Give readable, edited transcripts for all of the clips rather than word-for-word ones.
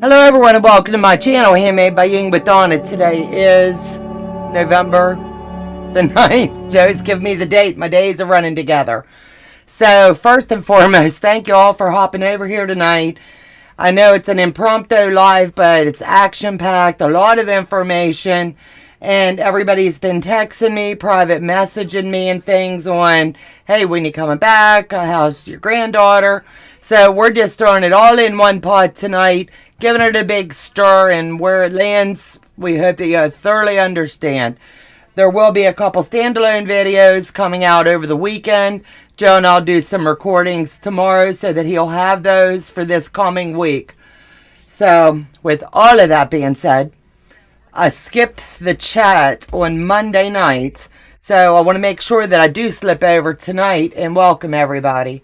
Hello everyone and welcome to my channel, Handmade by Ying with Donna. Today is November the 9th. Joe's giving me the date. My days are running together. So first and foremost, thank you all for hopping over here tonight. I know it's an impromptu live, but it's action-packed, a lot of information. And everybody's been texting me, private messaging me and things on, hey, when you coming back? How's your granddaughter? So we're just throwing it all in one pot tonight, giving it a big stir, and where it lands, we hope that you thoroughly understand. There will be a couple standalone videos coming out over the weekend. Joe and I'll do some recordings tomorrow so that he'll have those for this coming week. So with all of that being said, I skipped the chat on Monday night, so I want to make sure that I do slip over tonight and welcome everybody.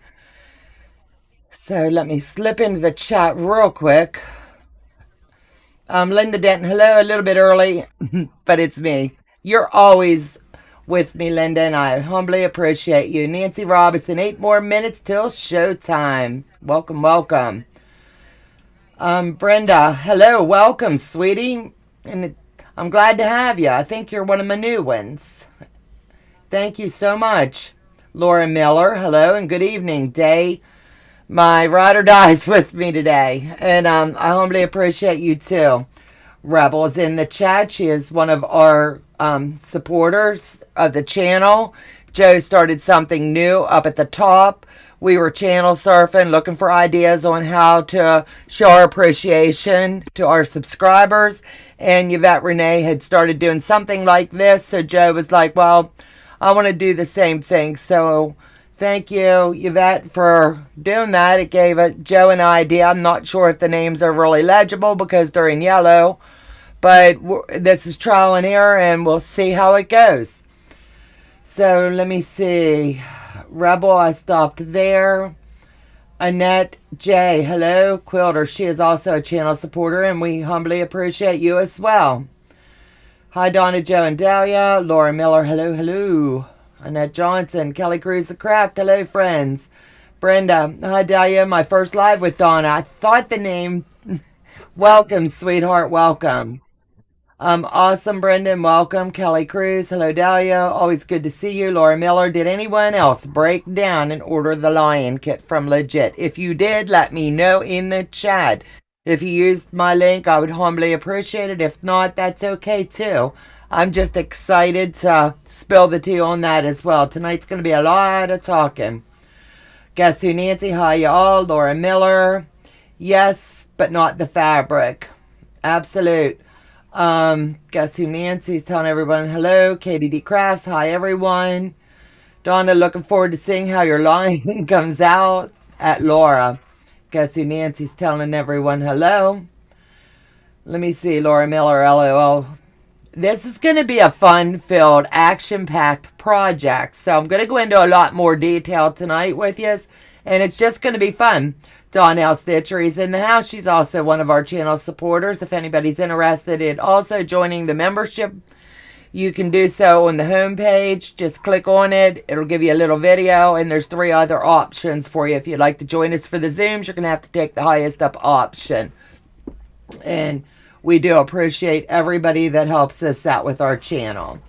So let me slip into the chat real quick. Linda Denton, hello, a little bit early, but it's me. You're always with me, Linda, and I humbly appreciate you. Nancy Robinson, 8 more minutes till showtime. Welcome, welcome. Brenda, hello, welcome, sweetie. And I'm glad to have you. I think you're one of my new ones. Thank you so much. Laura Miller, hello and good evening. Day, my ride or die's with me today. And I humbly appreciate you too. Rebel's in the chat. She is one of our supporters of the channel. Joe started something new up at the top. We were channel surfing, looking for ideas on how to show our appreciation to our subscribers. And Yvette Renee had started doing something like this. So Joe was like, well, I want to do the same thing. So thank you, Yvette, for doing that. It gave Joe an idea. I'm not sure if the names are really legible because they're in yellow. But this is trial and error, and we'll see how it goes. So let me see. Rebel, I stopped there. Annette J, hello. Quilter, she is also a channel supporter, and we humbly appreciate you as well. Hi, Donna, Joe, and Dahlia. Laura Miller, hello, hello. Annette Johnson, Kelly Cruz the Craft, hello, friends. Brenda, hi, Dahlia, my first live with Donna. I thought the name. Welcome, sweetheart, welcome. Awesome, Brendan. Welcome. Kelly Cruz. Hello, Dahlia. Always good to see you. Laura Miller. Did anyone else break down and order the lion kit from Legit? If you did, let me know in the chat. If you used my link, I would humbly appreciate it. If not, that's okay too. I'm just excited to spill the tea on that as well. Tonight's going to be a lot of talking. Guess who, Nancy? Hi, y'all. Laura Miller. Yes, but not the fabric. Absolute. Guess who, Nancy's telling everyone hello. Katie D Crafts, hi everyone. Donna, looking forward to seeing how your line comes out. At Laura, guess who, Nancy's telling everyone hello. Let me see, Laura Miller, LOL. This is going to be a fun-filled, action-packed project, so I'm going to go into a lot more detail tonight with you, and it's just going to be fun. Donnell Stitchery's in the house. She's also one of our channel supporters. If anybody's interested in also joining the membership, you can do so on the homepage. Just click on it. It'll give you a little video, and there's 3 other options for you. If you'd like to join us for the Zooms, you're going to have to take the highest up option. And we do appreciate everybody that helps us out with our channel.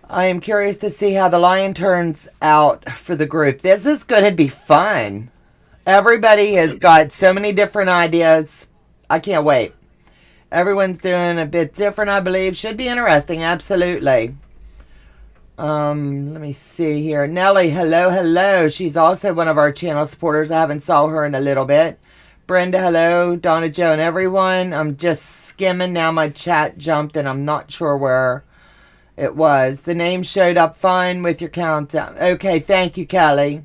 I am curious to see how the lion turns out for the group. This is going to be fun. Everybody has got so many different ideas. I can't wait. Everyone's doing a bit different, I believe. Should be interesting, absolutely. Let me see here. Nellie, hello, hello. She's also one of our channel supporters. I haven't saw her in a little bit. Brenda, hello. Donna, Joe, and everyone. I'm just skimming now. My chat jumped, and I'm not sure where it was. The name showed up fine with your countdown. Okay, thank you, Kelly.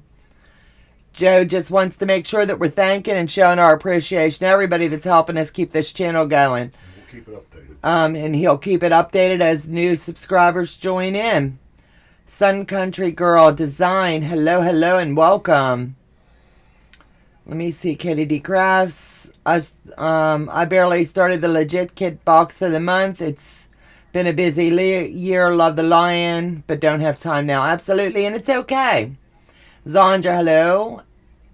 Joe just wants to make sure that we're thanking and showing our appreciation to everybody that's helping us keep this channel going. We'll keep it updated. And he'll keep it updated as new subscribers join in. Sun Country Girl Design, hello, hello, and welcome. Let me see, Katie D Crafts. I barely started the Legit Kit box of the month. It's been a busy year. Love the lion, but don't have time now. Absolutely, and it's okay. Zandra, hello.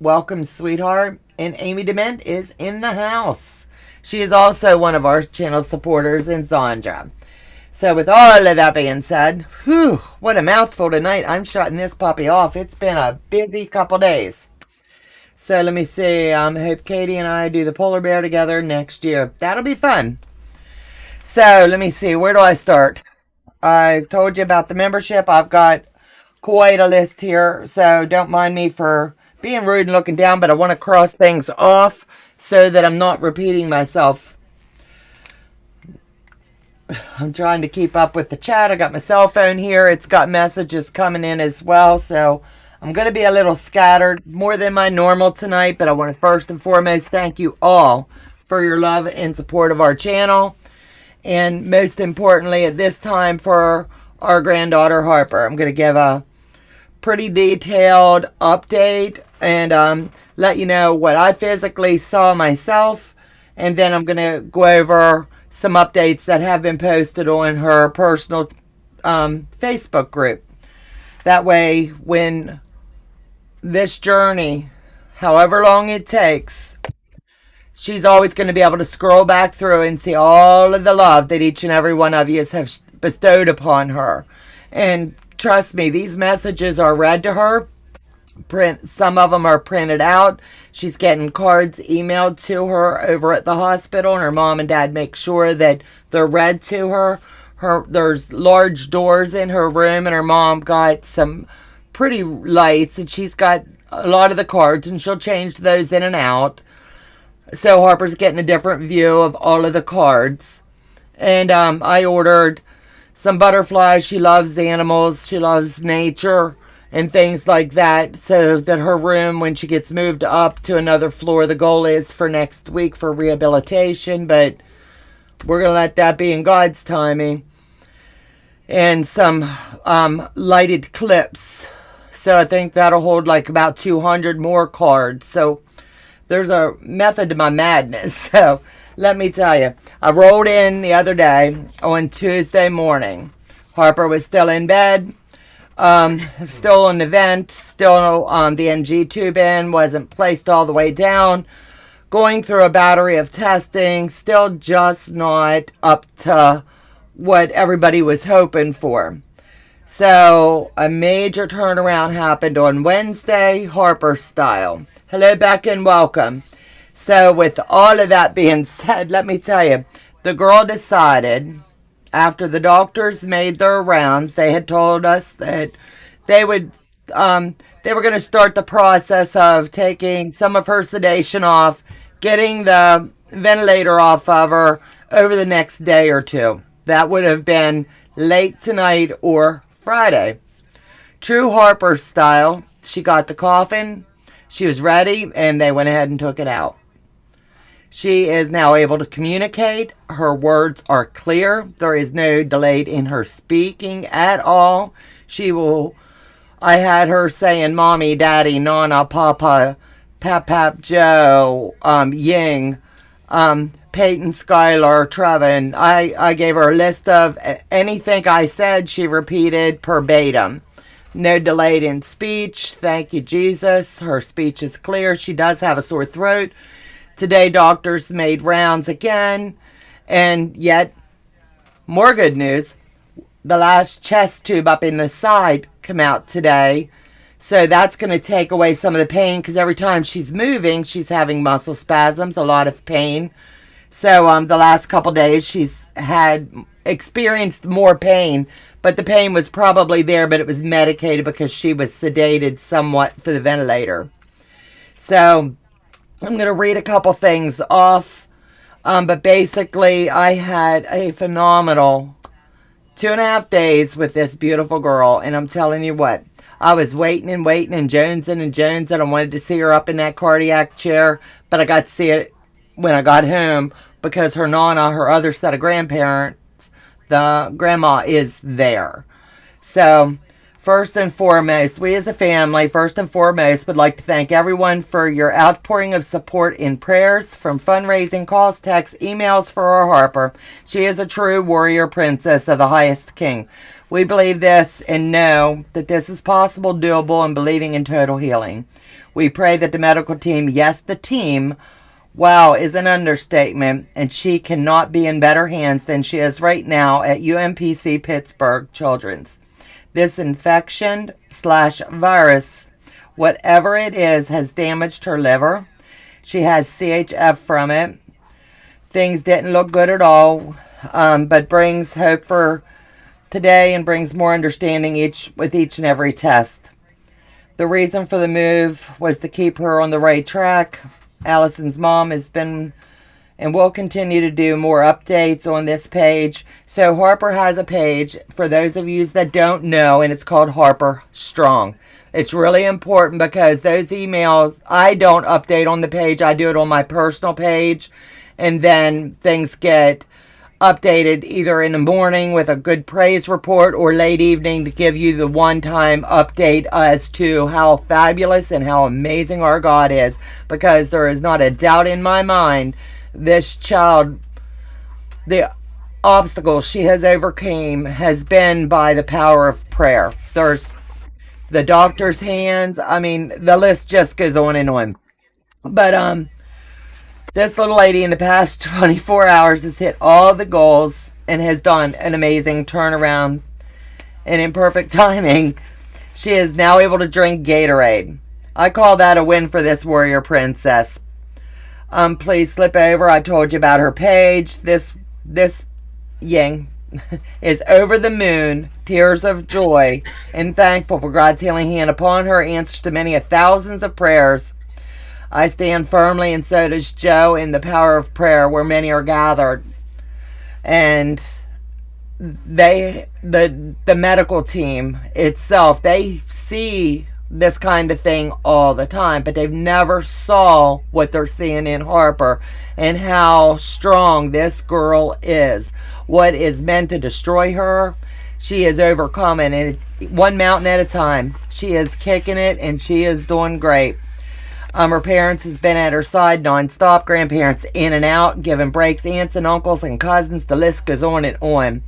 Welcome, sweetheart. And Amy Dement is in the house. She is also one of our channel supporters in Zandra. So with all of that being said, whew, what a mouthful tonight. I'm shutting this puppy off. It's been a busy couple days. So let me see. I hope Katie and I do the polar bear together next year. That'll be fun. So let me see. Where do I start? I told you about the membership. I've got quite a list here. So don't mind me for being rude and looking down. But I want to cross things off so that I'm not repeating myself. I'm trying to keep up with the chat. I got my cell phone here. It's got messages coming in as well. So I'm going to be a little scattered, more than my normal tonight, but I want to first and foremost thank you all for your love and support of our channel. And most importantly, at this time, for our granddaughter Harper. I'm going to give a pretty detailed update and let you know what I physically saw myself. And then I'm going to go over some updates that have been posted on her personal Facebook group. That way, when this journey, however long it takes, she's always going to be able to scroll back through and see all of the love that each and every one of you have bestowed upon her. And trust me, these messages are read to her. Some of them are printed out. She's getting cards emailed to her over at the hospital, and her mom and dad make sure that they're read to her. There's large doors in her room, and her mom got some pretty lights, and she's got a lot of the cards, and she'll change those in and out. So Harper's getting a different view of all of the cards. And I ordered some butterflies. She loves animals. She loves nature and things like that, so that her room, when she gets moved up to another floor, the goal is for next week for rehabilitation, but we're going to let that be in God's timing. And some lighted clips. So I think that'll hold like about 200 more cards. So there's a method to my madness. So let me tell you, I rolled in the other day on Tuesday morning. Harper was still in bed. Still on the vent, still the NG tube in, wasn't placed all the way down, going through a battery of testing, still just not up to what everybody was hoping for. So a major turnaround happened on Wednesday, Harper style. Hello, Becca, and welcome. So with all of that being said, let me tell you, the girl decided, after the doctors made their rounds, they had told us that they were going to start the process of taking some of her sedation off, getting the ventilator off of her over the next day or two. That would have been late tonight or Friday. True Harper style, she got the coffin, she was ready, and they went ahead and took it out. She is now able to communicate. Her words are clear. There is no delay in her speaking at all. I had her saying mommy, daddy, nana, papa, pap, Joe, Ying, Peyton, Skylar, Trevin. I gave her a list of anything I said, she repeated verbatim. No delay in speech. Thank you, Jesus. Her speech is clear. She does have a sore throat. Today, doctors made rounds again, and yet, more good news, the last chest tube up in the side come out today, so that's going to take away some of the pain, because every time she's moving, she's having muscle spasms, a lot of pain. So the last couple days, she's experienced more pain, but the pain was probably there, but it was medicated because she was sedated somewhat for the ventilator. So I'm going to read a couple things off, but basically I had a phenomenal 2.5 days with this beautiful girl, and I'm telling you what, I was waiting and jonesing, and I wanted to see her up in that cardiac chair, but I got to see it when I got home because her nana, her other set of grandparents, the grandma is there. So first and foremost, we as a family, first and foremost, would like to thank everyone for your outpouring of support in prayers, from fundraising calls, texts, emails for our Harper. She is a true warrior princess of the highest king. We believe this and know that this is possible, doable, and believing in total healing. We pray that the medical team, yes, the team, wow, is an understatement, and she cannot be in better hands than she is right now at UMPC Pittsburgh Children's. This infection / virus, whatever it is, has damaged her liver. She has CHF from it. Things didn't look good at all, but brings hope for today and brings more understanding with each and every test. The reason for the move was to keep her on the right track. Allison's mom has been and will continue to do more updates on this page. So Harper has a page, for those of you that don't know, and it's called Harper Strong. It's really important because those emails, I don't update on the page. I do it on my personal page. And then things get updated either in the morning with a good praise report or late evening to give you the one-time update as to how fabulous and how amazing our God is. Because there is not a doubt in my mind this child, the obstacle she has overcame has been by the power of prayer. There's the doctor's hands. I mean, the list just goes on and on. But this little lady in the past 24 hours has hit all the goals and has done an amazing turnaround. And in perfect timing, she is now able to drink Gatorade. I call that a win for this warrior princess. Please slip over. I told you about her page. This Ying is over the moon, tears of joy, and thankful for God's healing hand upon her, answers to many thousands of prayers. I stand firmly, and so does Joe, in the power of prayer where many are gathered. And the medical team itself, they see this kind of thing all the time, but they've never saw what they're seeing in Harper and how strong this girl is. What is meant to destroy her, she is overcoming, and it's one mountain at a time. She is kicking it, and she is doing great. Her parents has been at her side nonstop. Grandparents in and out, giving breaks, aunts and uncles and cousins. The list goes on and on.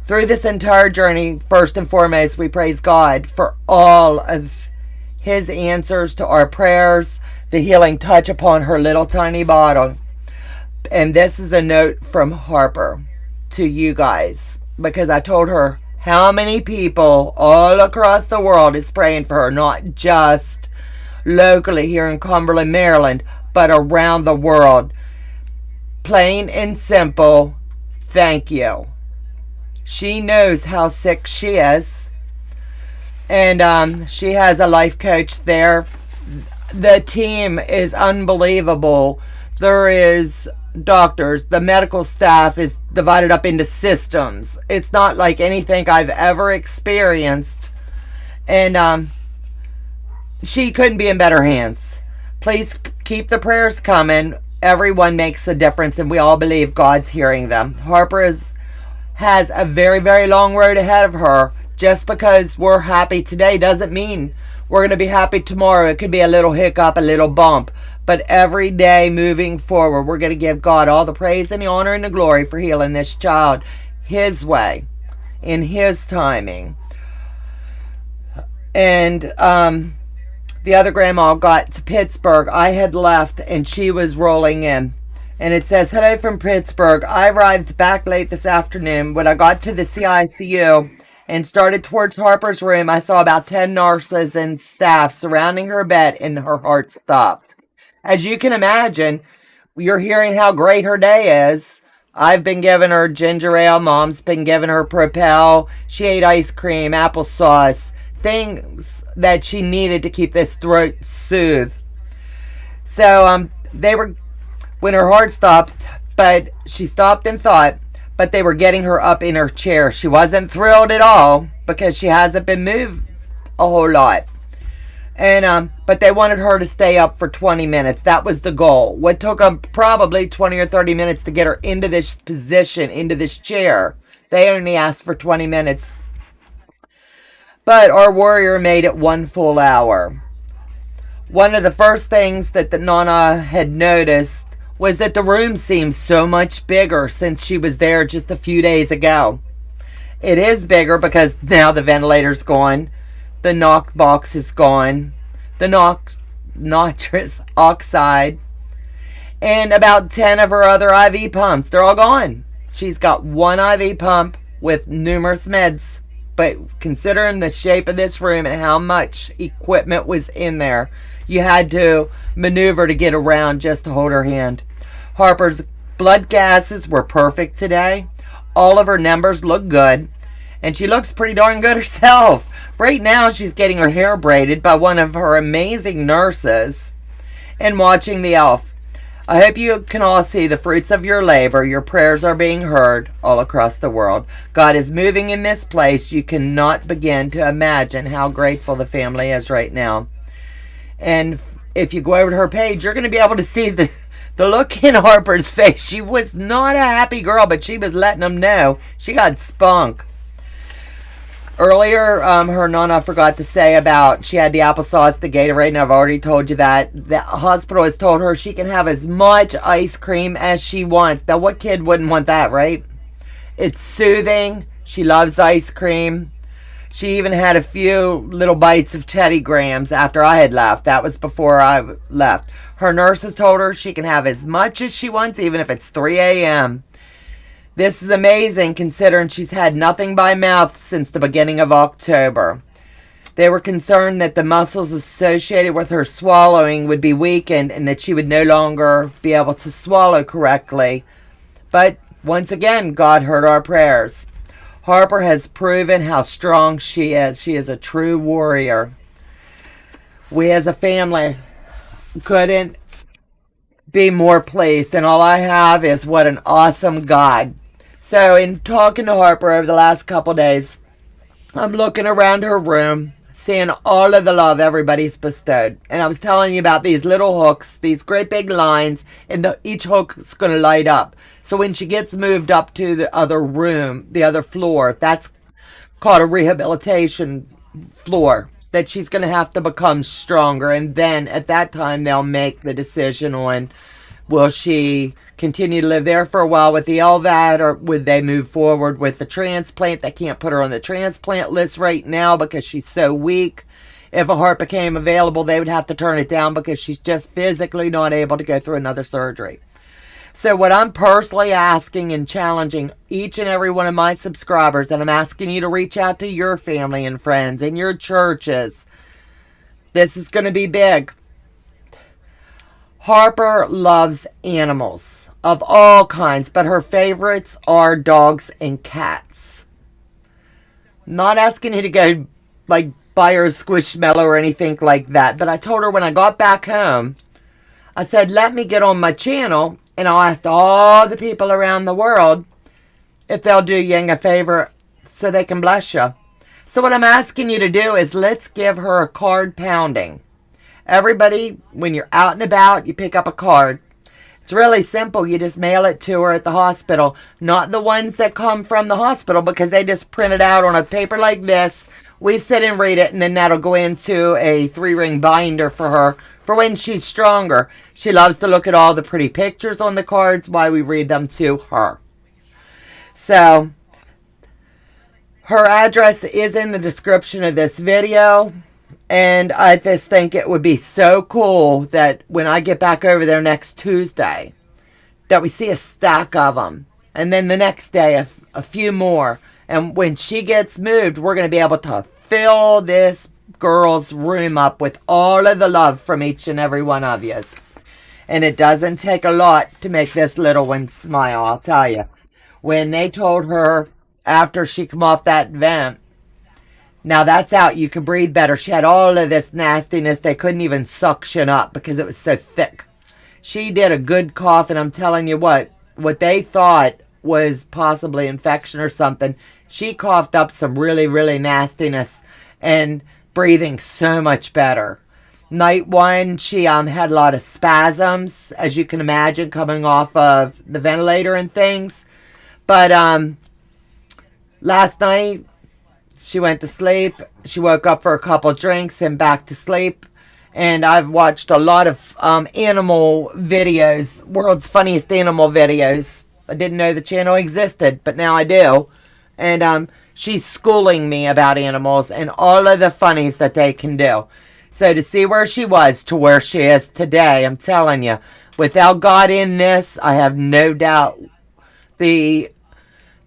Through this entire journey, first and foremost, we praise God for all of His answers to our prayers, the healing touch upon her little tiny bottle. And this is a note from Harper to you guys, because I told her how many people all across the world is praying for her, not just locally here in Cumberland, Maryland, but around the world. Plain and simple, thank you. She knows how sick she is. And she has a life coach there. The team is unbelievable. There is doctors. The medical staff is divided up into systems. It's not like anything I've ever experienced. And she couldn't be in better hands. Please keep the prayers coming. Everyone makes a difference, and we all believe God's hearing them. Harper has a very, very long road ahead of her. Just because we're happy today doesn't mean we're going to be happy tomorrow. It could be a little hiccup, a little bump. But every day moving forward, we're going to give God all the praise and the honor and the glory for healing this child His way, in His timing. And the other grandma got to Pittsburgh. I had left, and she was rolling in. And it says, "Hello from Pittsburgh. I arrived back late this afternoon. When I got to the CICU and started towards Harper's room, I saw about 10 nurses and staff surrounding her bed, and her heart stopped." As you can imagine, you're hearing how great her day is. I've been giving her ginger ale. Mom's been giving her Propel. She ate ice cream, applesauce, things that she needed to keep this throat soothed. So when her heart stopped, but she stopped and thought, but they were getting her up in her chair. She wasn't thrilled at all because she hasn't been moved a whole lot. And but they wanted her to stay up for 20 minutes. That was the goal. What took them probably 20 or 30 minutes to get her into this position, into this chair. They only asked for 20 minutes. But our warrior made it 1 full hour. One of the first things that the Donna had noticed was that the room seemed so much bigger since she was there just a few days ago. It is bigger because now the ventilator's gone. The knock box is gone. The nitrous oxide, and about 10 of her other IV pumps. They're all gone. She's got one IV pump with numerous meds. But considering the shape of this room and how much equipment was in there, you had to maneuver to get around just to hold her hand. Harper's blood gases were perfect today. All of her numbers look good. And she looks pretty darn good herself. Right now, she's getting her hair braided by one of her amazing nurses and watching the elf. I hope you can all see the fruits of your labor. Your prayers are being heard all across the world. God is moving in this place. You cannot begin to imagine how grateful the family is right now. And if you go over to her page, you're going to be able to see the look in Harper's face. She was not a happy girl, but she was letting them know she got spunk. Earlier, her Nana forgot to say about she had the applesauce, the Gatorade, and I've already told you that. The hospital has told her she can have as much ice cream as she wants. Now, what kid wouldn't want that, right? It's soothing. She loves ice cream. She even had a few little bites of Teddy Grahams after I had left. That was before I left. Her nurses told her she can have as much as she wants, even if it's 3 a.m. This is amazing considering she's had nothing by mouth since the beginning of October. They were concerned that the muscles associated with her swallowing would be weakened and that she would no longer be able to swallow correctly. But once again, God heard our prayers. Harper has proven how strong she is. She is a true warrior. We as a family couldn't be more pleased, and all I have is what an awesome God. So in talking to Harper over the last couple days, I'm looking around her room, seeing all of the love everybody's bestowed. And I was telling you about these little hooks, these great big lines, and each hook is going to light up. So when she gets moved up to the other room, the other floor, that's called a rehabilitation floor, that she's going to have to become stronger. And then at that time, they'll make the decision on, will she continue to live there for a while with the LVAD, or would they move forward with the transplant? They can't put her on the transplant list right now because she's so weak. If a heart became available, they would have to turn it down because she's just physically not able to go through another surgery. So what I'm personally asking and challenging each and every one of my subscribers, and I'm asking you to reach out to your family and friends and your churches. This is going to be big. Harper loves animals of all kinds, but her favorites are dogs and cats. Not asking you to go like buy her a squishmallow or anything like that, but I told her when I got back home, I said, let me get on my channel and I'll ask all the people around the world if they'll do Ying a favor so they can bless you. So what I'm asking you to do is let's give her a card pounding. Everybody, when you're out and about, you pick up a card. It's really simple. You just mail it to her at the hospital. Not the ones that come from the hospital because they just print it out on a paper like this. We sit and read it, and then that'll go into a 3-ring binder for her for when she's stronger. She loves to look at all the pretty pictures on the cards while we read them to her. So, her address is in the description of this video. And I just think it would be so cool that when I get back over there next Tuesday, that we see a stack of them. And then the next day, a few more. And when she gets moved, we're going to be able to fill this girl's room up with all of the love from each and every one of you. And it doesn't take a lot to make this little one smile, I'll tell you. When they told her after she come off that vent, now that's out, you can breathe better. She had all of this nastiness. They couldn't even suction up because it was so thick. She did a good cough, and I'm telling you what they thought was possibly infection or something, she coughed up some really, really nastiness and breathing so much better. Night one, she had a lot of spasms, as you can imagine, coming off of the ventilator and things. But last night, she went to sleep. She woke up for a couple drinks and back to sleep. And I've watched a lot of animal videos, world's funniest animal videos. I didn't know the channel existed, but now I do. And she's schooling me about animals and all of the funnies that they can do. So to see where she was to where she is today, I'm telling you, without God in this, I have no doubt the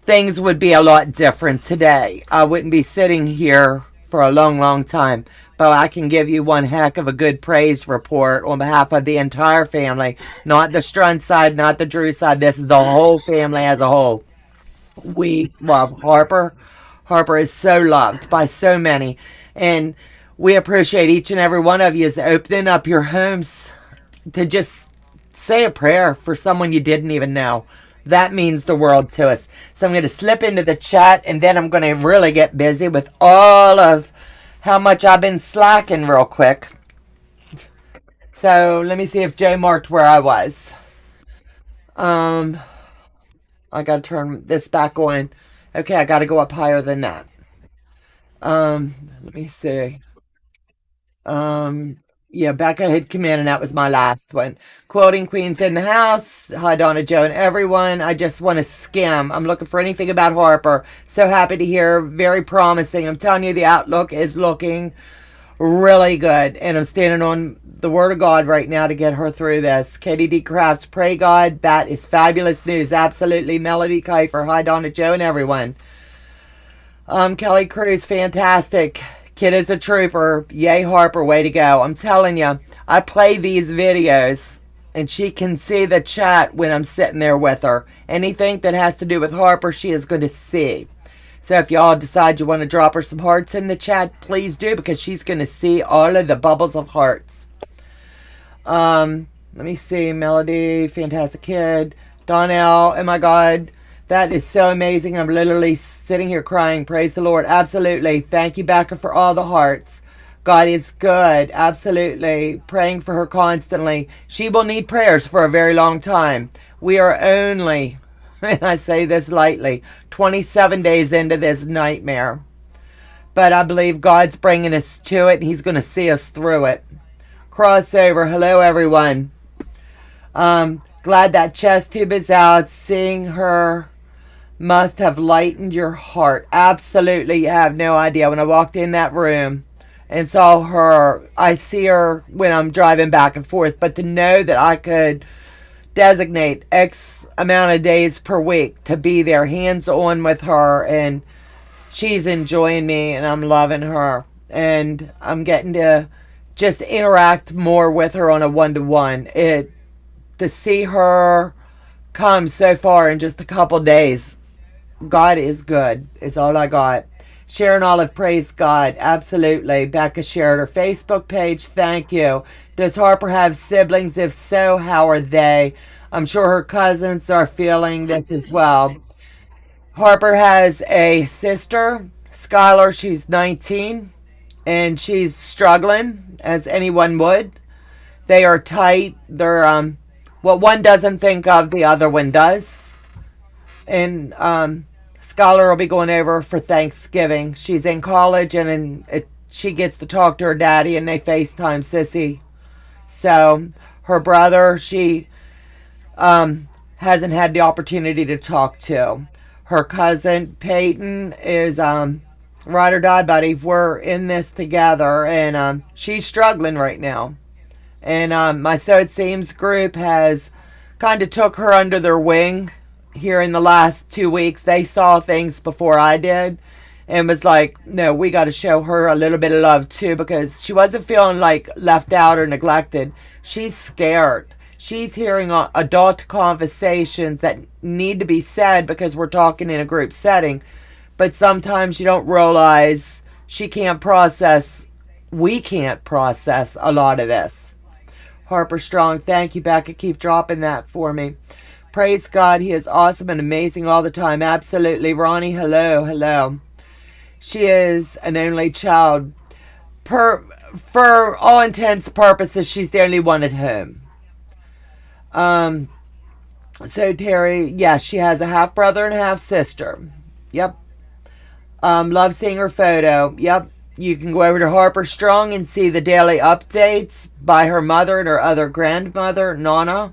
things would be a lot different today. I wouldn't be sitting here for a long, long time. But I can give you one heck of a good praise report on behalf of the entire family. Not the Struntz side, not the Drew side. This is the whole family as a whole. We love Harper. Harper is so loved by so many. And we appreciate each and every one of you as opening up your homes to just say a prayer for someone you didn't even know. That means the world to us. So I'm going to slip into the chat, and then I'm going to really get busy with all of how much I've been slacking real quick. So let me see if Joe marked where I was. I got to turn this back on. Okay, I got to go up higher than that. Let me see. Yeah, Becca had come in, and that was my last one. Quilting Queens in the house. Hi, Donna, Joe, and everyone. I just want to skim. I'm looking for anything about Harper. So happy to hear. Very promising. I'm telling you, the outlook is looking really good. And I'm standing on the word of God right now to get her through this. Katie D. Crafts, pray God. That is fabulous news. Absolutely. Melody Kiefer. Hi, Donna, Joe, and everyone. Kelly Cruz, fantastic. Kid is a trooper. Yay, Harper, way to go. I'm telling you, I play these videos, and she can see the chat when I'm sitting there with her. Anything that has to do with Harper, she is going to see. So if y'all decide you want to drop her some hearts in the chat, please do, because she's going to see all of the bubbles of hearts. Let me see. Melody, fantastic kid. Donnell, oh my God. That is so amazing. I'm literally sitting here crying. Praise the Lord. Absolutely. Thank you, Becca, for all the hearts. God is good. Absolutely. Praying for her constantly. She will need prayers for a very long time. We are only, and I say this lightly, 27 days into this nightmare. But I believe God's bringing us to it, and He's going to see us through it. Crossover. Hello, everyone. Glad that chest tube is out. Seeing her must have lightened your heart. Absolutely. You have no idea. When I walked in that room and saw her, I see her when I'm driving back and forth, but to know that I could designate X amount of days per week to be there hands on with her, and she's enjoying me and I'm loving her, and I'm getting to just interact more with her on a one-to-one. To see her come so far in just a couple days, God is good, is all I got. Sharon Olive, praise God. Absolutely. Becca shared her Facebook page. Thank you. Does Harper have siblings? If so, how are they? I'm sure her cousins are feeling this as well. Harper has a sister, Skylar. She's 19, and she's struggling, as anyone would. They are tight. They're, what one doesn't think of, the other one does. And Scholar will be going over for Thanksgiving. She's in college, and she gets to talk to her daddy, and they FaceTime Sissy. So her brother, she hasn't had the opportunity to talk to. Her cousin Peyton is ride or die buddy. We're in this together, and she's struggling right now. And my So It Seems group has kind of took her under their wing here in the last 2 weeks. They saw things before I did and was like, no, we got to show her a little bit of love too, because she wasn't feeling like left out or neglected. She's scared. She's hearing adult conversations that need to be said because we're talking in a group setting. But sometimes you don't realize we can't process a lot of this. Harper Strong, thank you, Becca. Keep dropping that for me. Praise God, He is awesome and amazing all the time. Absolutely. Ronnie, hello. She is an only child. For all intents and purposes, she's the only one at home. So Terry, yes, she has a half brother and a half sister. Yep. Love seeing her photo. Yep. You can go over to Harper Strong and see the daily updates by her mother and her other grandmother, Donna.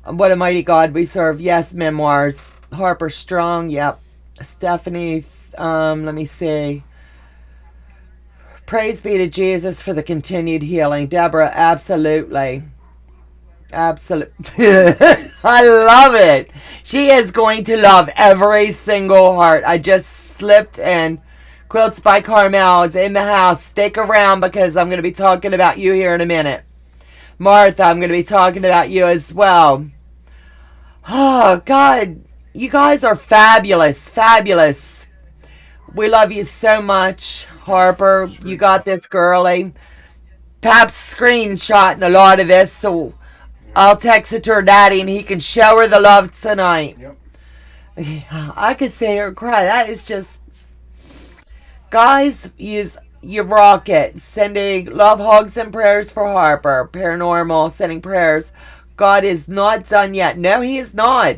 What a mighty God we serve. Yes, memoirs. Harper Strong. Yep. Stephanie, let me see. Praise be to Jesus for the continued healing. Deborah, absolutely. Absolutely. I love it. She is going to love every single heart. I just slipped and Quilts by Carmel is in the house. Stick around because I'm going to be talking about you here in a minute. Martha, I'm going to be talking about you as well. Oh, God. You guys are fabulous. Fabulous. We love you so much, Harper. You got this, girly. Pap's screenshotting a lot of this, so I'll text it to her daddy and he can show her the love tonight. Yep. I could see her cry. That is just... Guys, you rock it. Sending love, hugs, and prayers for Harper. Paranormal, sending prayers. God is not done yet. No, he is not.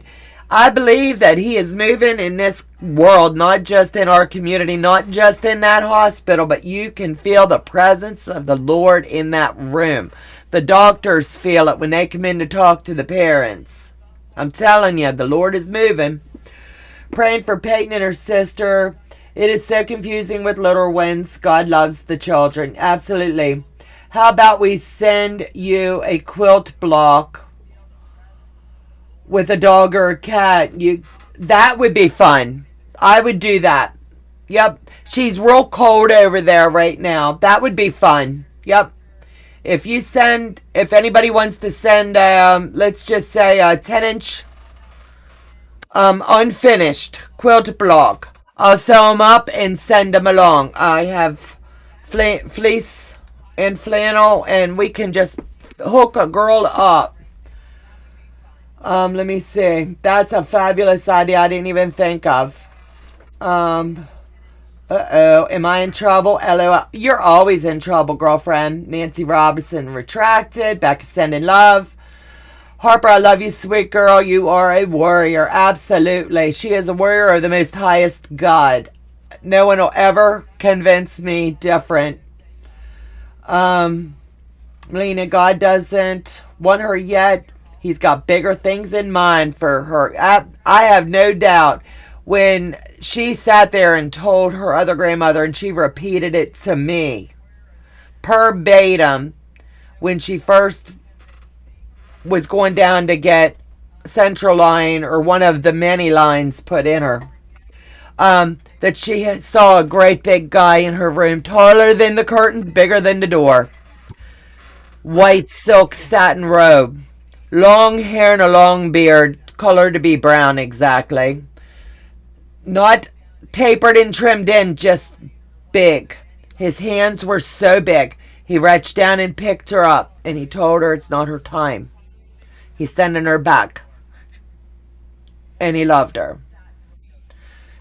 I believe that he is moving in this world, not just in our community, not just in that hospital, but you can feel the presence of the Lord in that room. The doctors feel it when they come in to talk to the parents. I'm telling you, the Lord is moving. Praying for Peyton and her sister. It is so confusing with little ones. God loves the children. Absolutely. How about we send you a quilt block with a dog or a cat? That would be fun. I would do that. Yep. She's real cold over there right now. That would be fun. Yep. If anybody wants to send, let's just say a 10-inch unfinished quilt block, I'll sew them up and send them along. I have fleece and flannel, and we can just hook a girl up. Let me see. That's a fabulous idea I didn't even think of. Uh-oh. Am I in trouble? LOL. You're always in trouble, girlfriend. Nancy Robinson retracted. Becca sending love. Harper, I love you, sweet girl. You are a warrior. Absolutely. She is a warrior of the most highest God. No one will ever convince me different. Lena, God doesn't want her yet. He's got bigger things in mind for her. I have no doubt when she sat there and told her other grandmother, and she repeated it to me verbatim when she first was going down to get Central Line or one of the many lines put in her, that she saw a great big guy in her room, taller than the curtains, bigger than the door. White silk satin robe. Long hair and a long beard, color to be brown exactly. Not tapered and trimmed in, just big. His hands were so big. He reached down and picked her up, and he told her it's not her time. He's sending her back. And he loved her.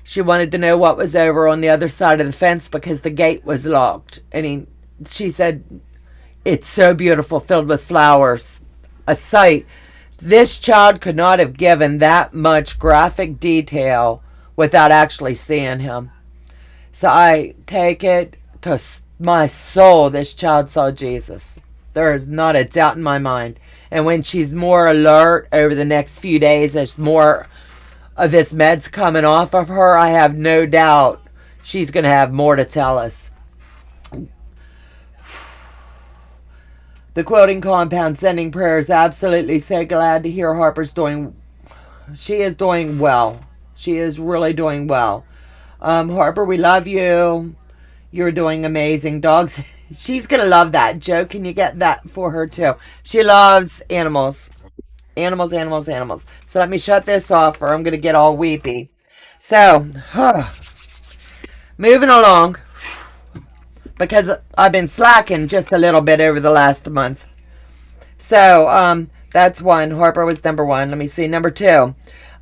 She wanted to know what was over on the other side of the fence because the gate was locked. And she said, it's so beautiful, filled with flowers. A sight. This child could not have given that much graphic detail without actually seeing him. So I take it to my soul, this child saw Jesus. There is not a doubt in my mind. And when she's more alert over the next few days, as more of this med's coming off of her, I have no doubt she's going to have more to tell us. The quilting compound sending prayers. Absolutely so glad to hear Harper's doing. She is doing well. She is really doing well. Harper, we love you. You're doing amazing. Dogs. She's going to love that. Joe, can you get that for her too? She loves animals. Animals, animals, animals. So let me shut this off or I'm going to get all weepy. So, moving along. Because I've been slacking just a little bit over the last month. So, that's one. Harper was number one. Let me see. Number two.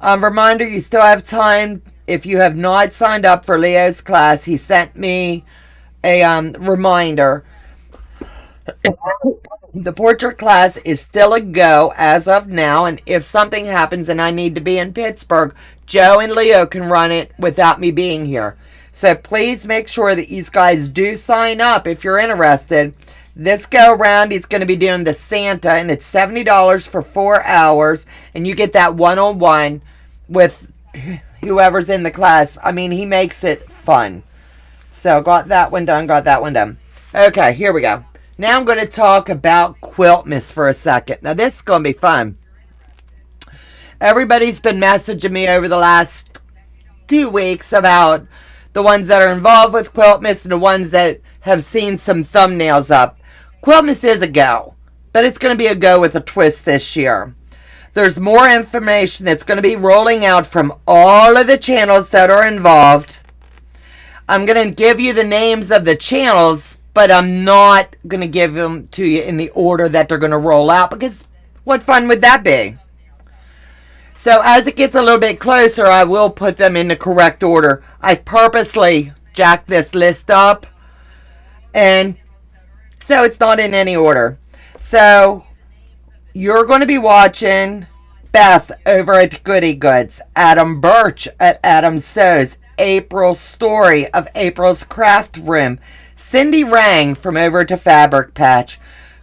Reminder, you still have time. If you have not signed up for Leo's class, he sent me a reminder. The portrait class is still a go as of now. And if something happens and I need to be in Pittsburgh, Joe and Leo can run it without me being here. So please make sure that you guys do sign up if you're interested. This go around, he's going to be doing the Santa, and it's $70 for 4 hours, and you get that one-on-one with whoever's in the class. I mean, he makes it fun. So got that one done, got that one done. Okay, here we go. Now I'm going to talk about Quilt Miss for a second. Now this is going to be fun. Everybody's been messaging me over the last 2 weeks about the ones that are involved with Quilt Miss and the ones that have seen some thumbnails up. Quilt Miss is a go, but it's going to be a go with a twist this year. There's more information that's going to be rolling out from all of the channels that are involved. I'm going to give you the names of the channels, but I'm not going to give them to you in the order that they're going to roll out, because what fun would that be? So as it gets a little bit closer, I will put them in the correct order. I purposely jacked this list up, and so it's not in any order. So you're going to be watching Beth over at Goody Goods, Adam Birch at Adam Sews, April Story of April's Craft Room, Cindy Rang from over to Fabric Patch,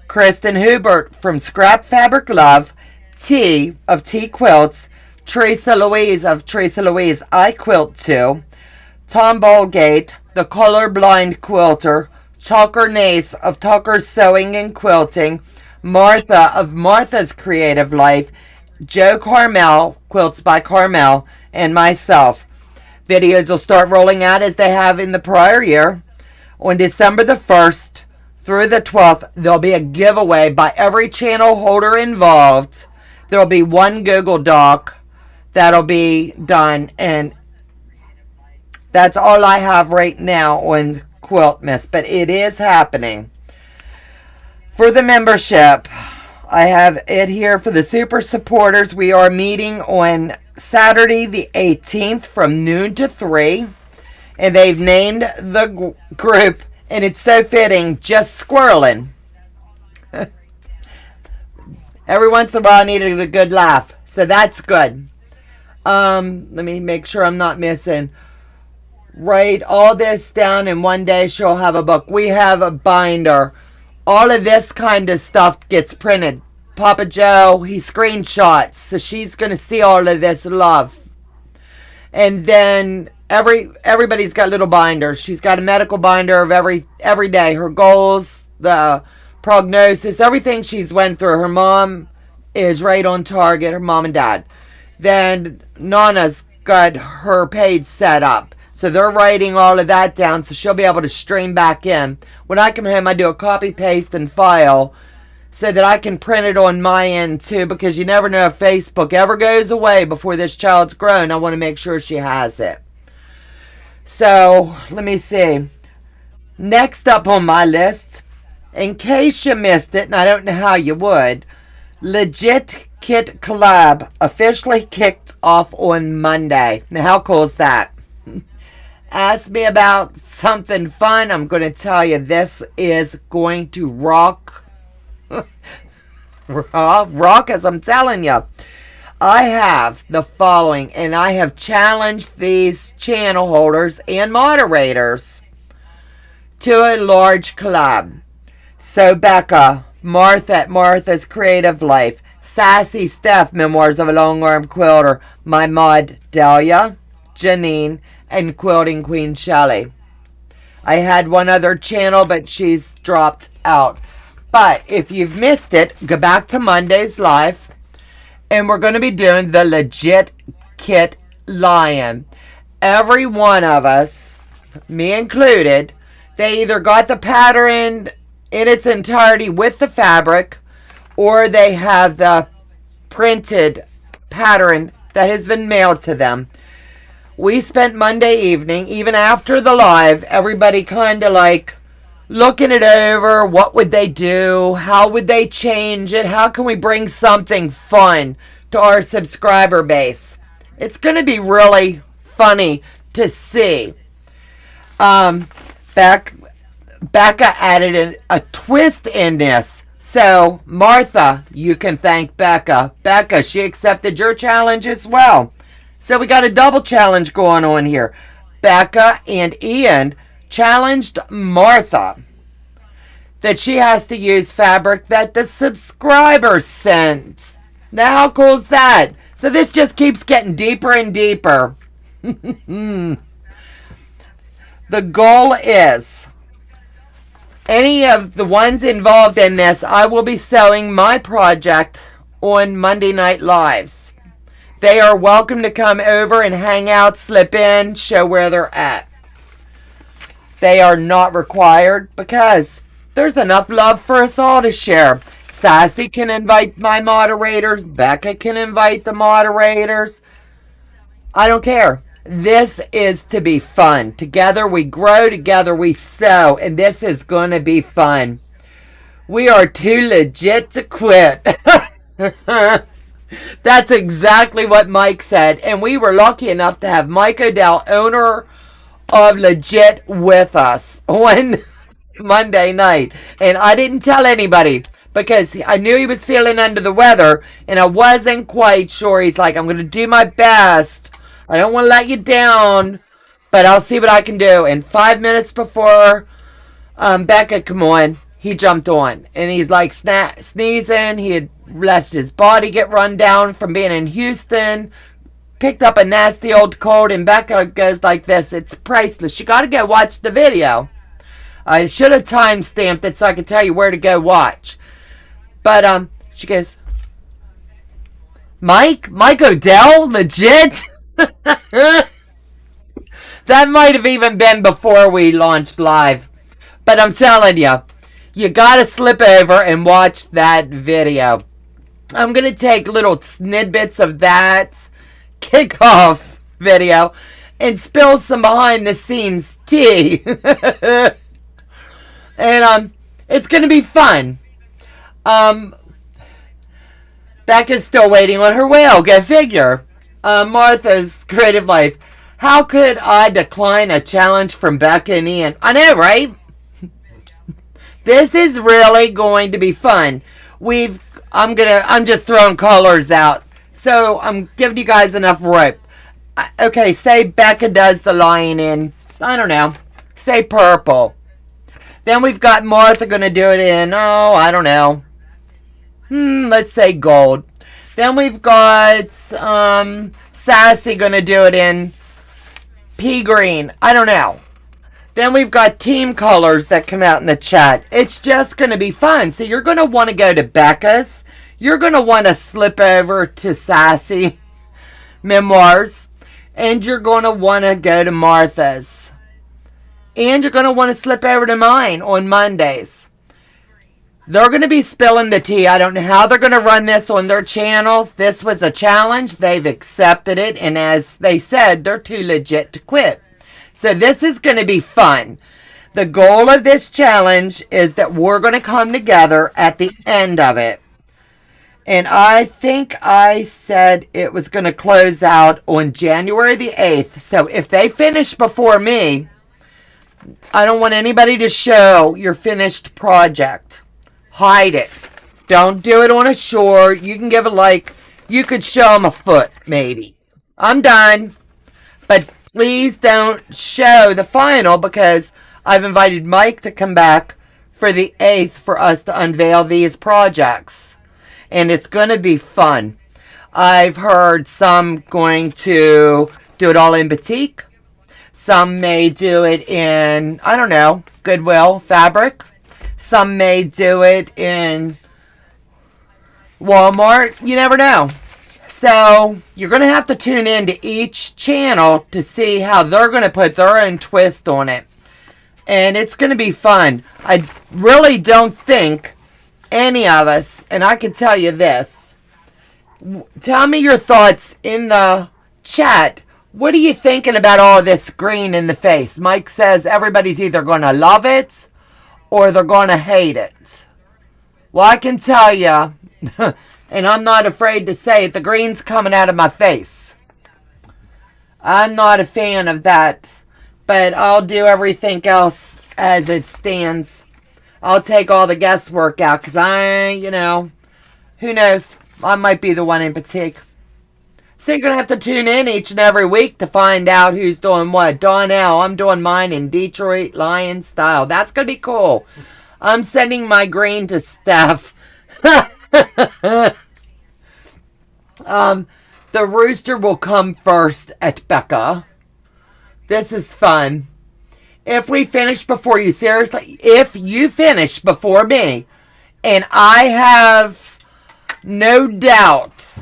Kristen Hubert from Scrap Fabric Love, T of T Quilts, Teresa Louise of Teresa Louise I Quilt Too, Tom Bolgate, the Colorblind Quilter, Tucker Nace of Tucker's Sewing and Quilting, Martha of Martha's Creative Life, Joe Carmel, Quilts by Carmel, and myself. Videos will start rolling out as they have in the prior year. On December the 1st through the 12th, there'll be a giveaway by every channel holder involved. There'll be one Google Doc that'll be done, and that's all I have right now on Quilt Miss, but it is happening. For the membership, I have it here for the super supporters. We are meeting on Saturday the 18th from noon to 3, and they've named the group, and it's so fitting, Just Squirrelin'. Every once in a while I needed a good laugh, so that's good. Let me make sure I'm not missing. Write all this down, and one day she'll have a book. We have a binder. All of this kind of stuff gets printed. Papa Joe, he screenshots, so she's going to see all of this love. And then everybody's got little binders. She's got a medical binder of every day. Her goals, the prognosis, everything she's went through. Her mom is right on target, her mom and dad. Then Nana's got her page set up. So they're writing all of that down, so she'll be able to stream back in. When I come home, I do a copy, paste, and file so that I can print it on my end too, because you never know if Facebook ever goes away before this child's grown. I want to make sure she has it. So, let me see. Next up on my list, in case you missed it, and I don't know how you would, Legit Kit Collab officially kicked off on Monday. Now, how cool is that? Ask me about something fun. I'm going to tell you this is going to rock. Rock as I'm telling you. I have the following, and I have challenged these channel holders and moderators to a large collab. So Becca, Martha at Martha's Creative Life, Sassy Steph, Memoirs of a Long Arm Quilter, my mod Delia, Janine, and Quilting Queen Shelley. I had one other channel, but she's dropped out. But if you've missed it, go back to Monday's live, and we're going to be doing the Legit Kit Lion. Every one of us, me included, they either got the pattern in its entirety with the fabric, or they have the printed pattern that has been mailed to them. We spent Monday evening, even after the live, everybody kind of like looking it over. What would they do? How would they change it? How can we bring something fun to our subscriber base? It's going to be really funny to see. Becca added a twist in this. So, Martha, you can thank Becca. Becca, she accepted your challenge as well. So we got a double challenge going on here. Becca and Ian challenged Martha that she has to use fabric that the subscribers sent. Now how cool is that? So this just keeps getting deeper and deeper. The goal is Any of the ones involved in this, I will be showing my project on Monday Night Lives. They are welcome to come over and hang out, slip in, show where they're at. They are not required because there's enough love for us all to share. Sassy can invite my moderators. Becca can invite the moderators. I don't care. This is to be fun. Together we grow, together we sew, and this is going to be fun. We are too legit to quit. That's exactly what Mike said, and we were lucky enough to have Mike Odell, owner of Legit, with us on Monday night, and I didn't tell anybody because I knew he was feeling under the weather, and I wasn't quite sure. He's like, I'm going to do my best. I don't want to let you down, but I'll see what I can do. And 5 minutes before Becca come on, he jumped on. And he's like sneezing. He had let his body get run down from being in Houston. Picked up a nasty old cold. And Becca goes like this. It's priceless. You got to go watch the video. I should have time-stamped it so I could tell you where to go watch. But she goes, Mike Odell? Legit? That might have even been before we launched live. But I'm telling you, you gotta slip over and watch that video. I'm gonna take little snippets of that kickoff video and spill some behind the scenes tea. And it's gonna be fun. Becca's still waiting on her whale, go figure. Martha's Creative Life. How could I decline a challenge from Becca and Ian? I know, right? This is really going to be fun. I'm just throwing colors out. So I'm giving you guys enough rope. Okay, say Becca does the lion in, I don't know, say purple. Then we've got Martha going to do it in, I don't know. Let's say gold. Then we've got Sassy going to do it in pea green. I don't know. Then we've got team colors that come out in the chat. It's just going to be fun. So you're going to want to go to Becca's. You're going to want to slip over to Sassy Memoirs. And you're going to want to go to Martha's. And you're going to want to slip over to mine on Mondays. They're going to be spilling the tea. I don't know how they're going to run this on their channels. This was a challenge. They've accepted it. And as they said, they're too legit to quit. So this is going to be fun. The goal of this challenge is that we're going to come together at the end of it. And I think I said it was going to close out on January the 8th. So if they finish before me, I don't want anybody to show your finished project. Hide it. Don't do it on a shore. You can give it you could show them a foot, maybe. I'm done. But please don't show the final because I've invited Mike to come back for the 8th for us to unveil these projects. And it's going to be fun. I've heard some going to do it all in batik. Some may do it in, I don't know, Goodwill fabric. Some may do it in Walmart. You never know. So you're going to have to tune in to each channel to see how they're going to put their own twist on it. And it's going to be fun. I really don't think any of us, and I can tell you this. Tell me your thoughts in the chat. What are you thinking about all this green in the face? Mike says everybody's either going to love it or they're going to hate it. Well, I can tell you, and I'm not afraid to say it, the green's coming out of my face. I'm not a fan of that, but I'll do everything else as it stands. I'll take all the guesswork out because who knows? I might be the one in particular. So you're going to have to tune in each and every week to find out who's doing what. Donnell, I'm doing mine in Detroit Lion style. That's going to be cool. I'm sending my green to Steph. The rooster will come first at Becca. This is fun. if we finish before you, seriously, if you finish before me, and I have no doubt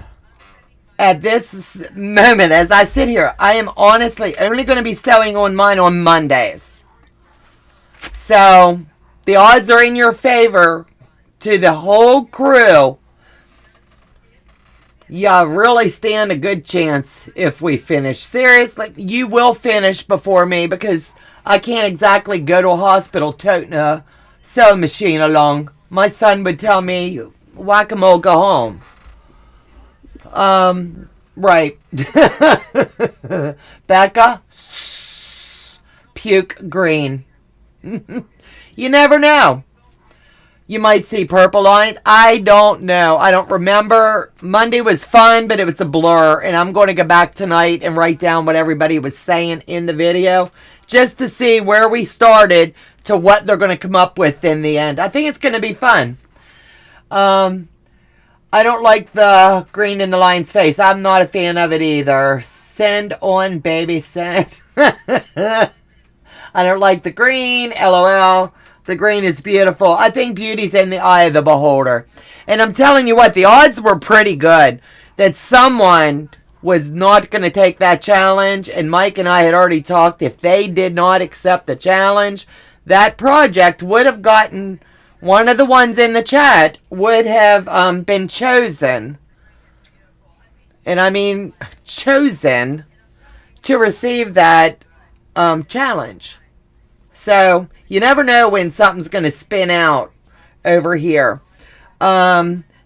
at this moment as I sit here, I am honestly only going to be sewing on mine on Mondays. So the odds are in your favor to the whole crew. You really stand a good chance if we finish. Seriously, you will finish before me because I can't exactly go to a hospital toting a sewing machine along. My son would tell me, whack-a-mole, go home. Right. Becca, puke green. You never know. You might see purple lines. I don't know. I don't remember. Monday was fun, but it was a blur. And I'm going to go back tonight and write down what everybody was saying in the video, just to see where we started to what they're going to come up with in the end. I think it's going to be fun. I don't like the green in the lion's face. I'm not a fan of it either. Send on, baby, send. I don't like the green. LOL. The green is beautiful. I think beauty's in the eye of the beholder. And I'm telling you what, the odds were pretty good that someone was not going to take that challenge. And Mike and I had already talked. If they did not accept the challenge, that project would have gotten... One of the ones in the chat would have been chosen. And I mean, chosen to receive that challenge. So, you never know when something's going to spin out over here.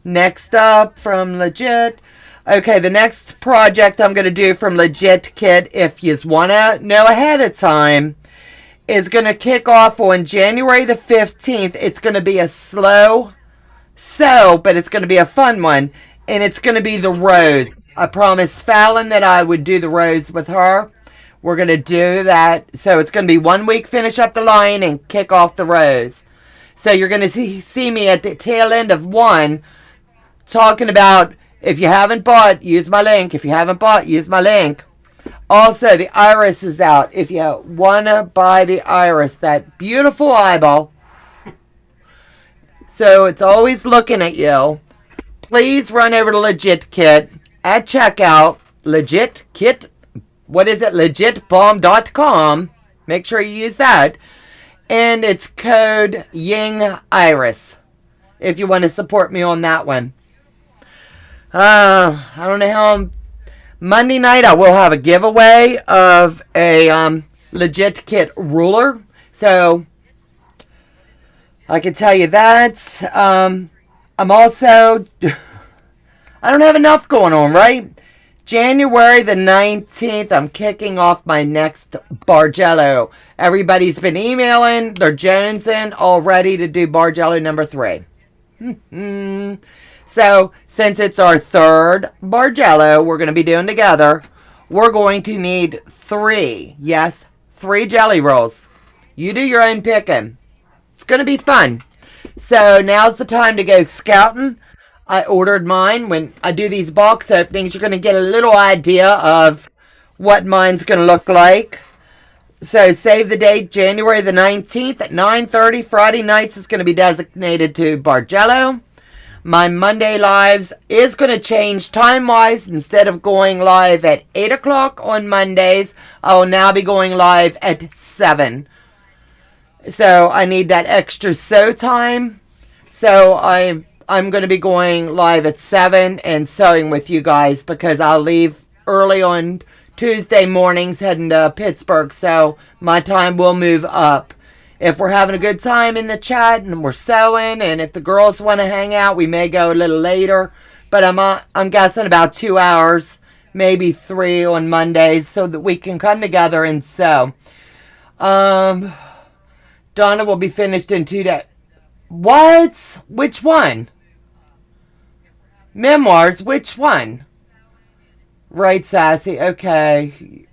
Next up from Legit. Okay, the next project I'm going to do from Legit Kit, if you want to know ahead of time, is going to kick off on January the 15th. It's going to be a slow sew, but it's going to be a fun one. And it's going to be the rose. I promised Fallon that I would do the rose with her. We're going to do that. So it's going to be 1 week, finish up the line, and kick off the rose. So you're going to see me at the tail end of one talking about, if you haven't bought, use my link. If you haven't bought, use my link. Also, the iris is out. If you want to buy the iris, that beautiful eyeball. So it's always looking at you. Please run over to Legit Kit at checkout. Legit Kit. What is it? Legitbomb.com. Make sure you use that. And it's code Ying Iris. If you want to support me on that one. I don't know how Monday night I will have a giveaway of a Legit Kit ruler. So I can tell you that. I'm also... I don't have enough going on, right? January the 19th, I'm kicking off my next Bargello. Everybody's been emailing. They're jonesing, all ready to do Bargello number 3. So, since it's our third Bargello we're going to be doing together, we're going to need 3. Yes, 3 jelly rolls. You do your own picking. It's going to be fun. So, now's the time to go scouting. I ordered mine. When I do these box openings, you're going to get a little idea of what mine's going to look like. So save the date, January the 19th at 9:30. Friday nights is going to be designated to Bargello. My Monday lives is going to change time-wise. Instead of going live at 8 o'clock on Mondays, I will now be going live at 7. So I need that extra sew time. So I'm going to be going live at 7 and sewing with you guys because I'll leave early on Tuesday mornings heading to Pittsburgh. So my time will move up. If we're having a good time in the chat and we're sewing, and if the girls want to hang out, we may go a little later. But I'm guessing about 2 hours, maybe 3 on Mondays, so that we can come together and sew. Donna will be finished in 2 days. What? Which one? Memoirs? Which one? Right, Sassy. Okay.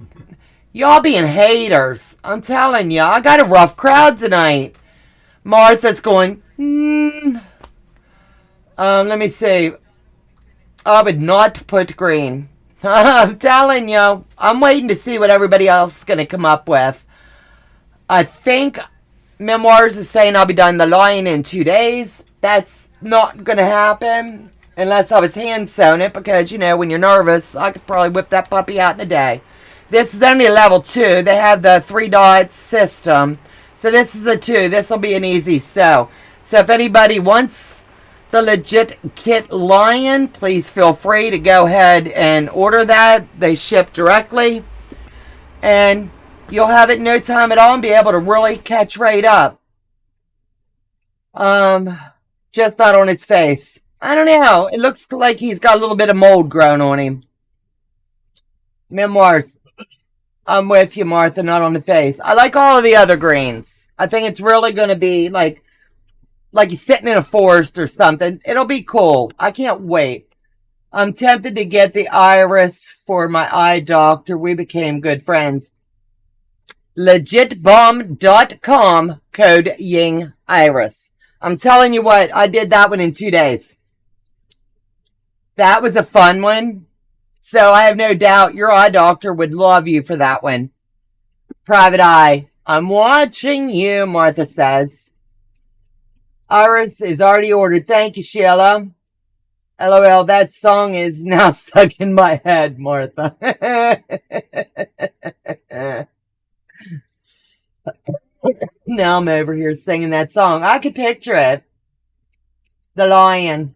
Y'all being haters. I'm telling you, I got a rough crowd tonight. Martha's going, let me see. I would not put green. I'm telling you, I'm waiting to see what everybody else is going to come up with. I think Memoirs is saying I'll be done the line in 2 days. That's not going to happen unless I was hand sewing it because, you know, when you're nervous, I could probably whip that puppy out in a day. This is only a level 2. They have the 3 dot system. So this is a 2. This will be an easy sew. So if anybody wants the legit kit lion, please feel free to go ahead and order that. They ship directly. And you'll have it in no time at all and be able to really catch right up. Just not on his face. I don't know. It looks like he's got a little bit of mold growing on him. Memoirs. I'm with you, Martha, not on the face. I like all of the other greens. I think it's really going to be like he's sitting in a forest or something. It'll be cool. I can't wait. I'm tempted to get the iris for my eye doctor. We became good friends. Legitbomb.com, code Ying Iris. I'm telling you what, I did that one in 2 days. That was a fun one. So I have no doubt your eye doctor would love you for that one. Private Eye. I'm watching you, Martha says. Iris is already ordered. Thank you, Sheila. LOL, that song is now stuck in my head, Martha. Now I'm over here singing that song. I could picture it. The lion.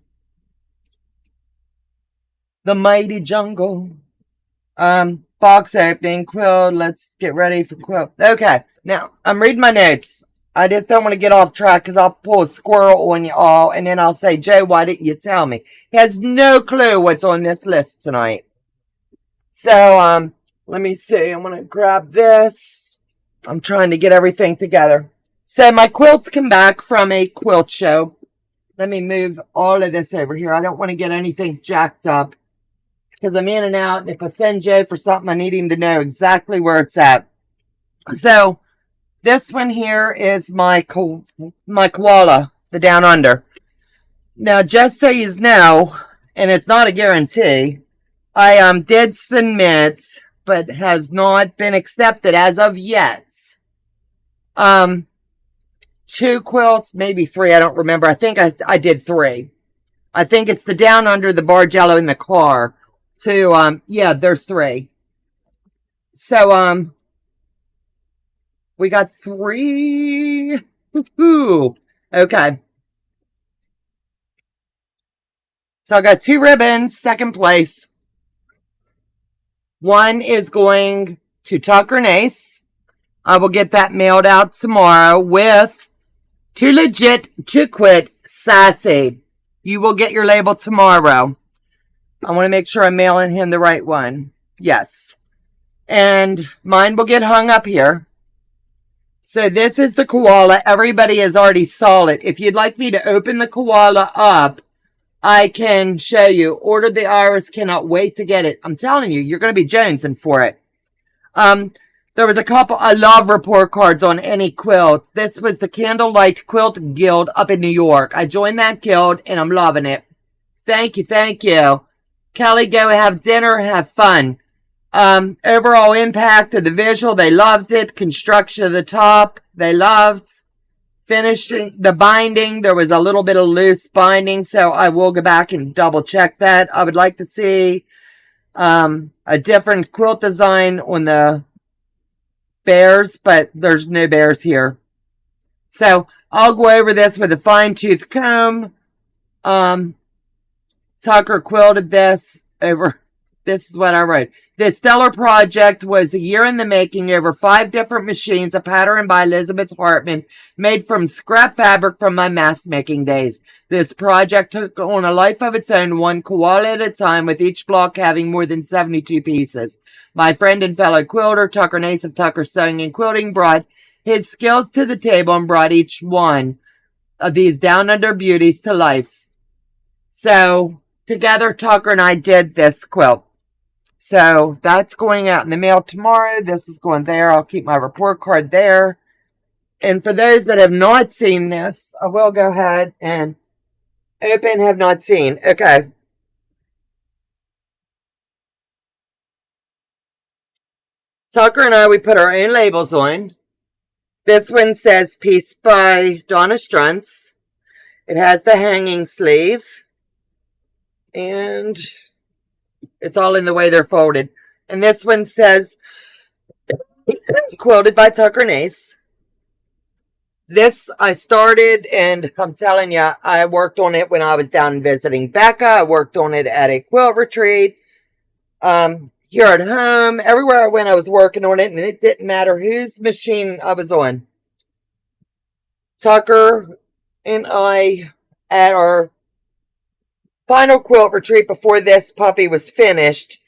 The mighty jungle. Box opening, quilt. Let's get ready for quilt. Okay, now I'm reading my notes. I just don't want to get off track because I'll pull a squirrel on you all and then I'll say, Joe, why didn't you tell me? He has no clue what's on this list tonight. So, let me see. I'm going to grab this. I'm trying to get everything together. So my quilts come back from a quilt show. Let me move all of this over here. I don't want to get anything jacked up because I'm in and out. And if I send Joe for something, I need him to know exactly where it's at. So this one here is my koala, the Down Under. Now, just so you know, and it's not a guarantee, I did submit, but has not been accepted as of yet. 2 quilts, maybe 3, I don't remember. I think I did 3. I think it's the Down Under, the Bargello, and the car. Yeah, there's 3. So, we got 3. Woo-hoo. Okay. So I got 2 ribbons, second place. One is going to Tucker and Ace. I will get that mailed out tomorrow with Too Legit to Quit Sassy. You will get your label tomorrow. I want to make sure I'm mailing him the right one. Yes. And mine will get hung up here. So this is the koala. Everybody has already saw it. If you'd like me to open the koala up, I can show you. Ordered the iris. Cannot wait to get it. I'm telling you, you're going to be jonesing for it. There was a couple. I love report cards on any quilt. This was the Candlelight Quilt Guild up in New York. I joined that guild and I'm loving it. Thank you. Thank you. Kelly, go have dinner. Have fun. Overall impact of the visual, they loved it. Construction of the top, they loved. Finishing the binding, there was a little bit of loose binding, so I will go back and double check that. I would like to see a different quilt design on the bears, but there's no bears here. So I'll go over this with a fine-tooth comb. Tucker quilted this over. This is what I wrote. The Stellar Project was a year in the making, over 5 different machines, a pattern by Elizabeth Hartman, made from scrap fabric from my mask making days. This project took on a life of its own, one koala at a time, with each block having more than 72 pieces. My friend and fellow quilter, Tucker Nace of Tucker Sewing and Quilting, brought his skills to the table and brought each one of these down under beauties to life. So together, Tucker and I did this quilt. So that's going out in the mail tomorrow. This is going there. I'll keep my report card there. And for those that have not seen this, I will go ahead and open have not seen. Okay. Tucker and I, we put our own labels on. This one says Piece by Donna Struntz. It has the hanging sleeve. And it's all in the way they're folded. And this one says Quilted by Tucker Nace. This I started, and I'm telling you, I worked on it when I was down visiting Becca. I worked on it at a quilt retreat. Here at home, everywhere I went, I was working on it, and it didn't matter whose machine I was on. Tucker and I, at our final quilt retreat before this puppy was finished,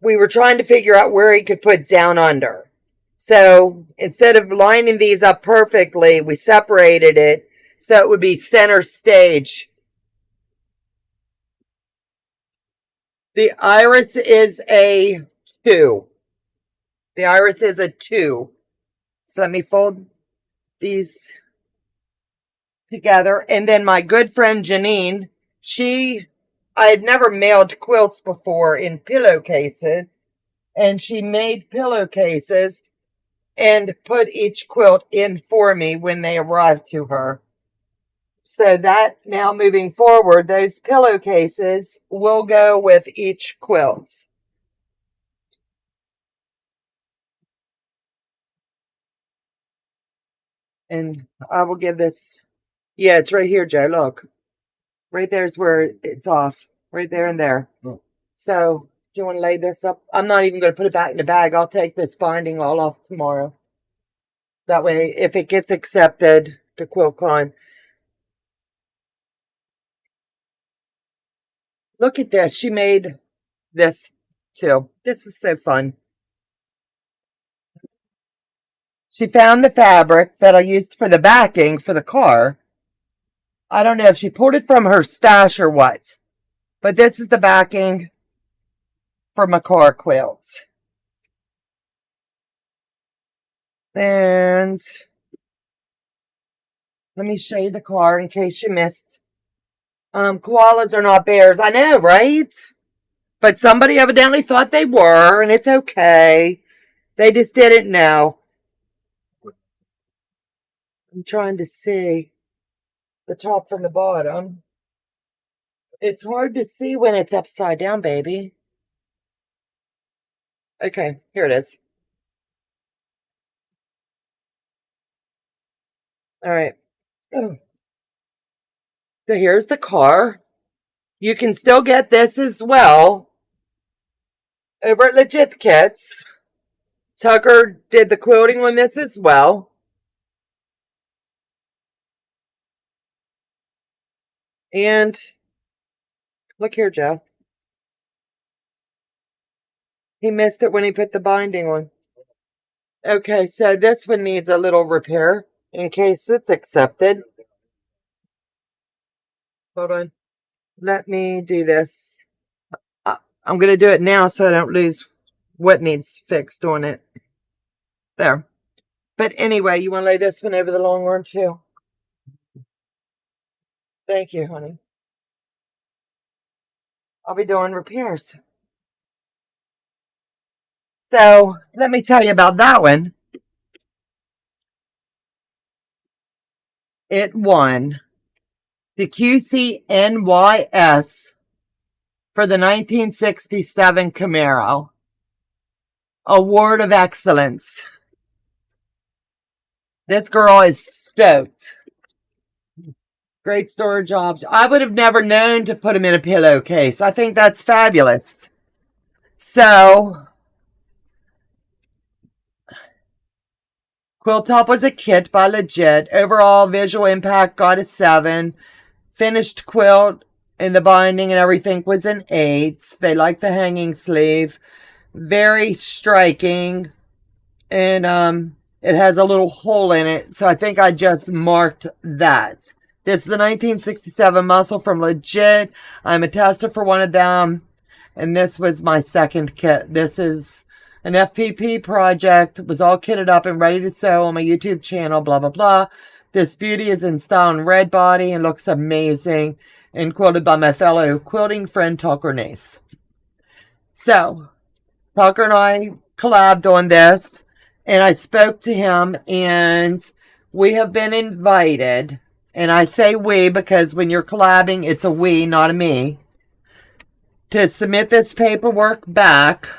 we were trying to figure out where he could put down under. So instead of lining these up perfectly, we separated it so it would be center stage. The iris is a 2. The iris is a 2. So let me fold these together. And then my good friend Janine, I had never mailed quilts before in pillowcases. And she made pillowcases and put each quilt in for me when they arrived to her. So that now moving forward, those pillowcases will go with each quilt. And I will give this, yeah, it's right here, Joe, look. Right there's where it's off, right there and there. Oh. So, do you want to lay this up? I'm not even going to put it back in the bag. I'll take this binding all off tomorrow. That way, if it gets accepted to QuiltCon. Look at this. She made this too. This is so fun. She found the fabric that I used for the backing for the car. I don't know if she pulled it from her stash or what. But this is the backing for my car quilt. And let me show you the car in case you missed. Koalas are not bears. I know, right? But somebody evidently thought they were, and it's okay. They just didn't know. I'm trying to see the top from the bottom. It's hard to see when it's upside down, baby. Okay, here it is. All right. So here's the car. You can still get this as well over at Legit Kits. Tucker did the quilting on this as well. And look here, Joe. He missed it when he put the binding on. Okay, so this one needs a little repair in case it's accepted. Hold on. Let me do this. I'm going to do it now so I don't lose what needs fixed on it. There. But anyway, you want to lay this one over the long arm too? Thank you, honey. I'll be doing repairs. So, let me tell you about that one. It won the QCNYS for the 1967 Camaro Award of Excellence. This girl is stoked. Great storage jobs. I would have never known to put them in a pillowcase. I think that's fabulous. So, Quilt Top was a kit by Legit. Overall visual impact got a 7. Finished quilt and the binding and everything was an 8. They like the hanging sleeve. Very striking. And it has a little hole in it. So I think I just marked that. This is the 1967 muscle from Legit. I'm a tester for one of them. And this was my second kit. This is an FPP project. It was all kitted up and ready to sew on my YouTube channel, blah, blah, blah. This beauty is in style and red body and looks amazing. And quilted by my fellow quilting friend, Tucker Nace. So, Tucker and I collabed on this. And I spoke to him, and we have been invited. And I say we because when you're collabing, it's a we, not a me, to submit this paperwork back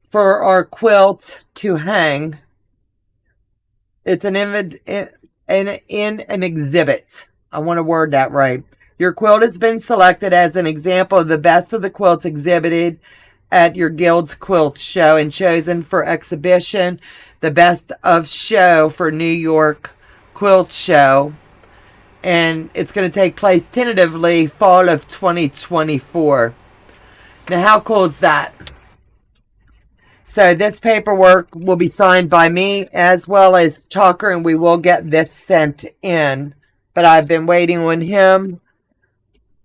for our quilt to hang. It's in an exhibit. I want to word that right. Your quilt has been selected as an example of the best of the quilts exhibited at your guild's quilt show and chosen for exhibition, the best of show for New York Quilt Show. And it's going to take place tentatively fall of 2024. Now, how cool is that? So this paperwork will be signed by me as well as Chalker, and we will get this sent in. But I've been waiting on him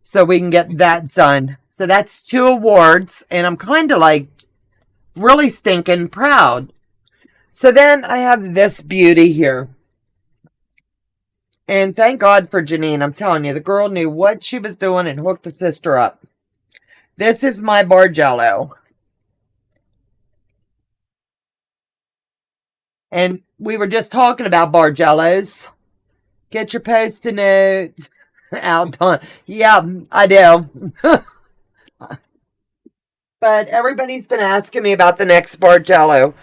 so we can get that done. So that's 2 awards, and I'm kind of like really stinking proud. So then I have this beauty here. And thank God for Janine. I'm telling you, the girl knew what she was doing and hooked the sister up. This is my Bargello. And we were just talking about Bargellos. Get your Post-it note out, Donna. Yeah, I do. But everybody's been asking me about the next Bargello.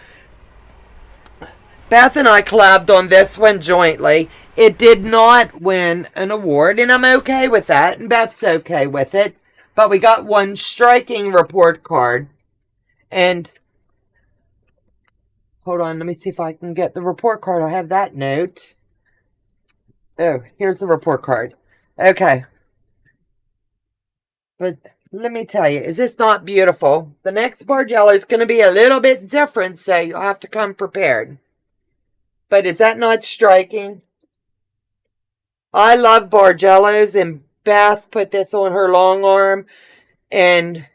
Beth and I collabed on this one jointly. It did not win an award, and I'm okay with that, and Beth's okay with it. But we got one striking report card. And hold on, let me see if I can get the report card. I have that note. Oh, here's the report card. Okay. But let me tell you, is this not beautiful? The next Bargello is going to be a little bit different, so you'll have to come prepared. But is that not striking? I love Bargellos, and Beth put this on her long arm, and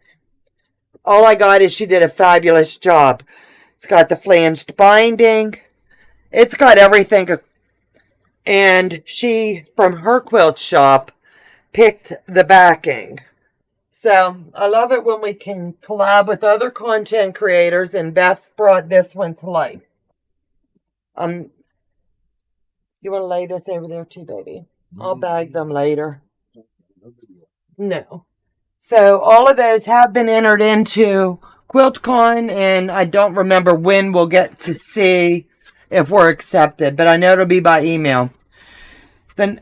all I got is she did a fabulous job. It's got the flanged binding. It's got everything. And she, from her quilt shop, picked the backing. So I love it when we can collab with other content creators, and Beth brought this one to life. You want to lay this over there too, baby? I'll bag them later. No. So all of those have been entered into QuiltCon, and I don't remember when we'll get to see if we're accepted, but I know it'll be by email. Then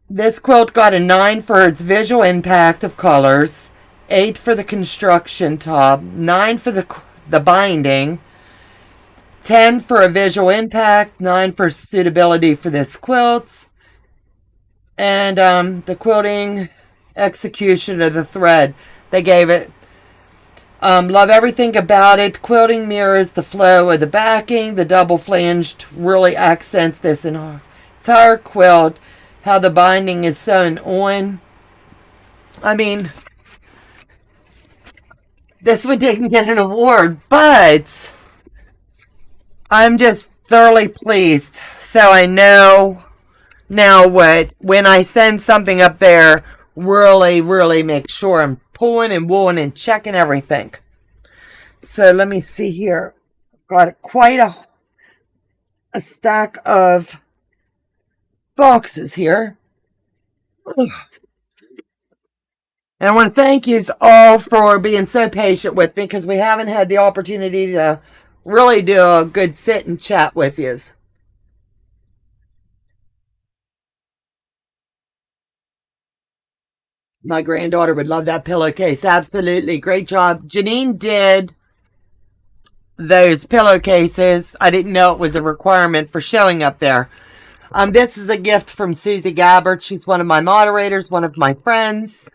this quilt got a 9 for its visual impact of colors, 8 for the construction top, 9 for the binding, 10 for a visual impact, 9 for suitability for this quilt, and the quilting execution of the thread. They gave it. Love everything about it. Quilting mirrors the flow of the backing. The double flanged really accents this entire quilt. How the binding is sewn on. I mean, this one didn't get an award, but I'm just thoroughly pleased. So I know now when I send something up there, really make sure I'm pulling and wooling and checking everything. So let me see here. Got quite a stack of boxes here. And I want to thank you all for being so patient with me, because we haven't had the opportunity to really do a good sit and chat with you. My granddaughter would love that pillowcase. Absolutely. Great job. Janine did those pillowcases. I didn't know it was a requirement for showing up there. This is a gift from Susie Gabbard. She's one of my moderators, one of my friends.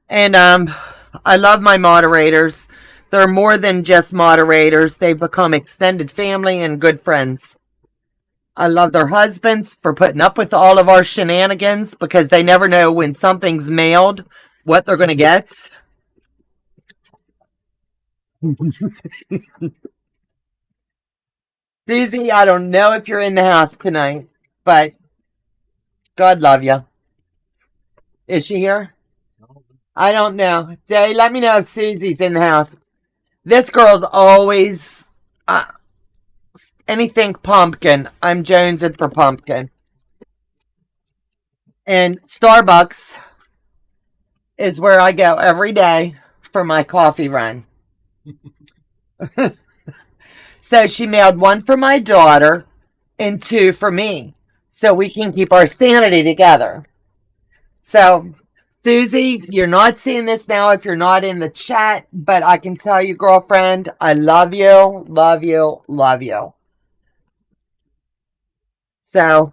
And I love my moderators. They're more than just moderators. They've become extended family and good friends. I love their husbands for putting up with all of our shenanigans, because they never know when something's mailed what they're going to get. Susie, I don't know if you're in the house tonight, but God love you. Is she here? I don't know. Day, let me know if Susie's in the house. This girl's always anything pumpkin. I'm jonesing for pumpkin. And Starbucks is where I go every day for my coffee run. So she mailed one for my daughter and two for me, so we can keep our sanity together. So, Susie, you're not seeing this now if you're not in the chat, but I can tell you, girlfriend, I love you, love you, love you. So,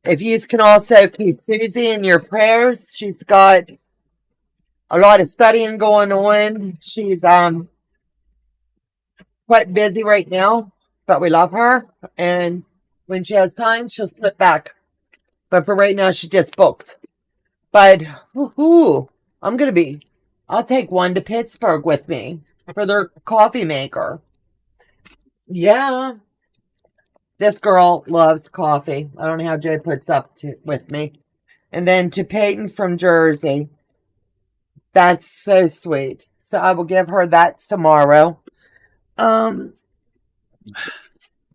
if you can also keep Susie in your prayers, she's got a lot of studying going on. She's quite busy right now, but we love her, and when she has time, she'll slip back. But for right now, she just booked. But I'll take one to Pittsburgh with me for their coffee maker. Yeah, this girl loves coffee. I don't know how Joe puts up with me. And then to Peyton from Jersey. That's so sweet. So I will give her that tomorrow.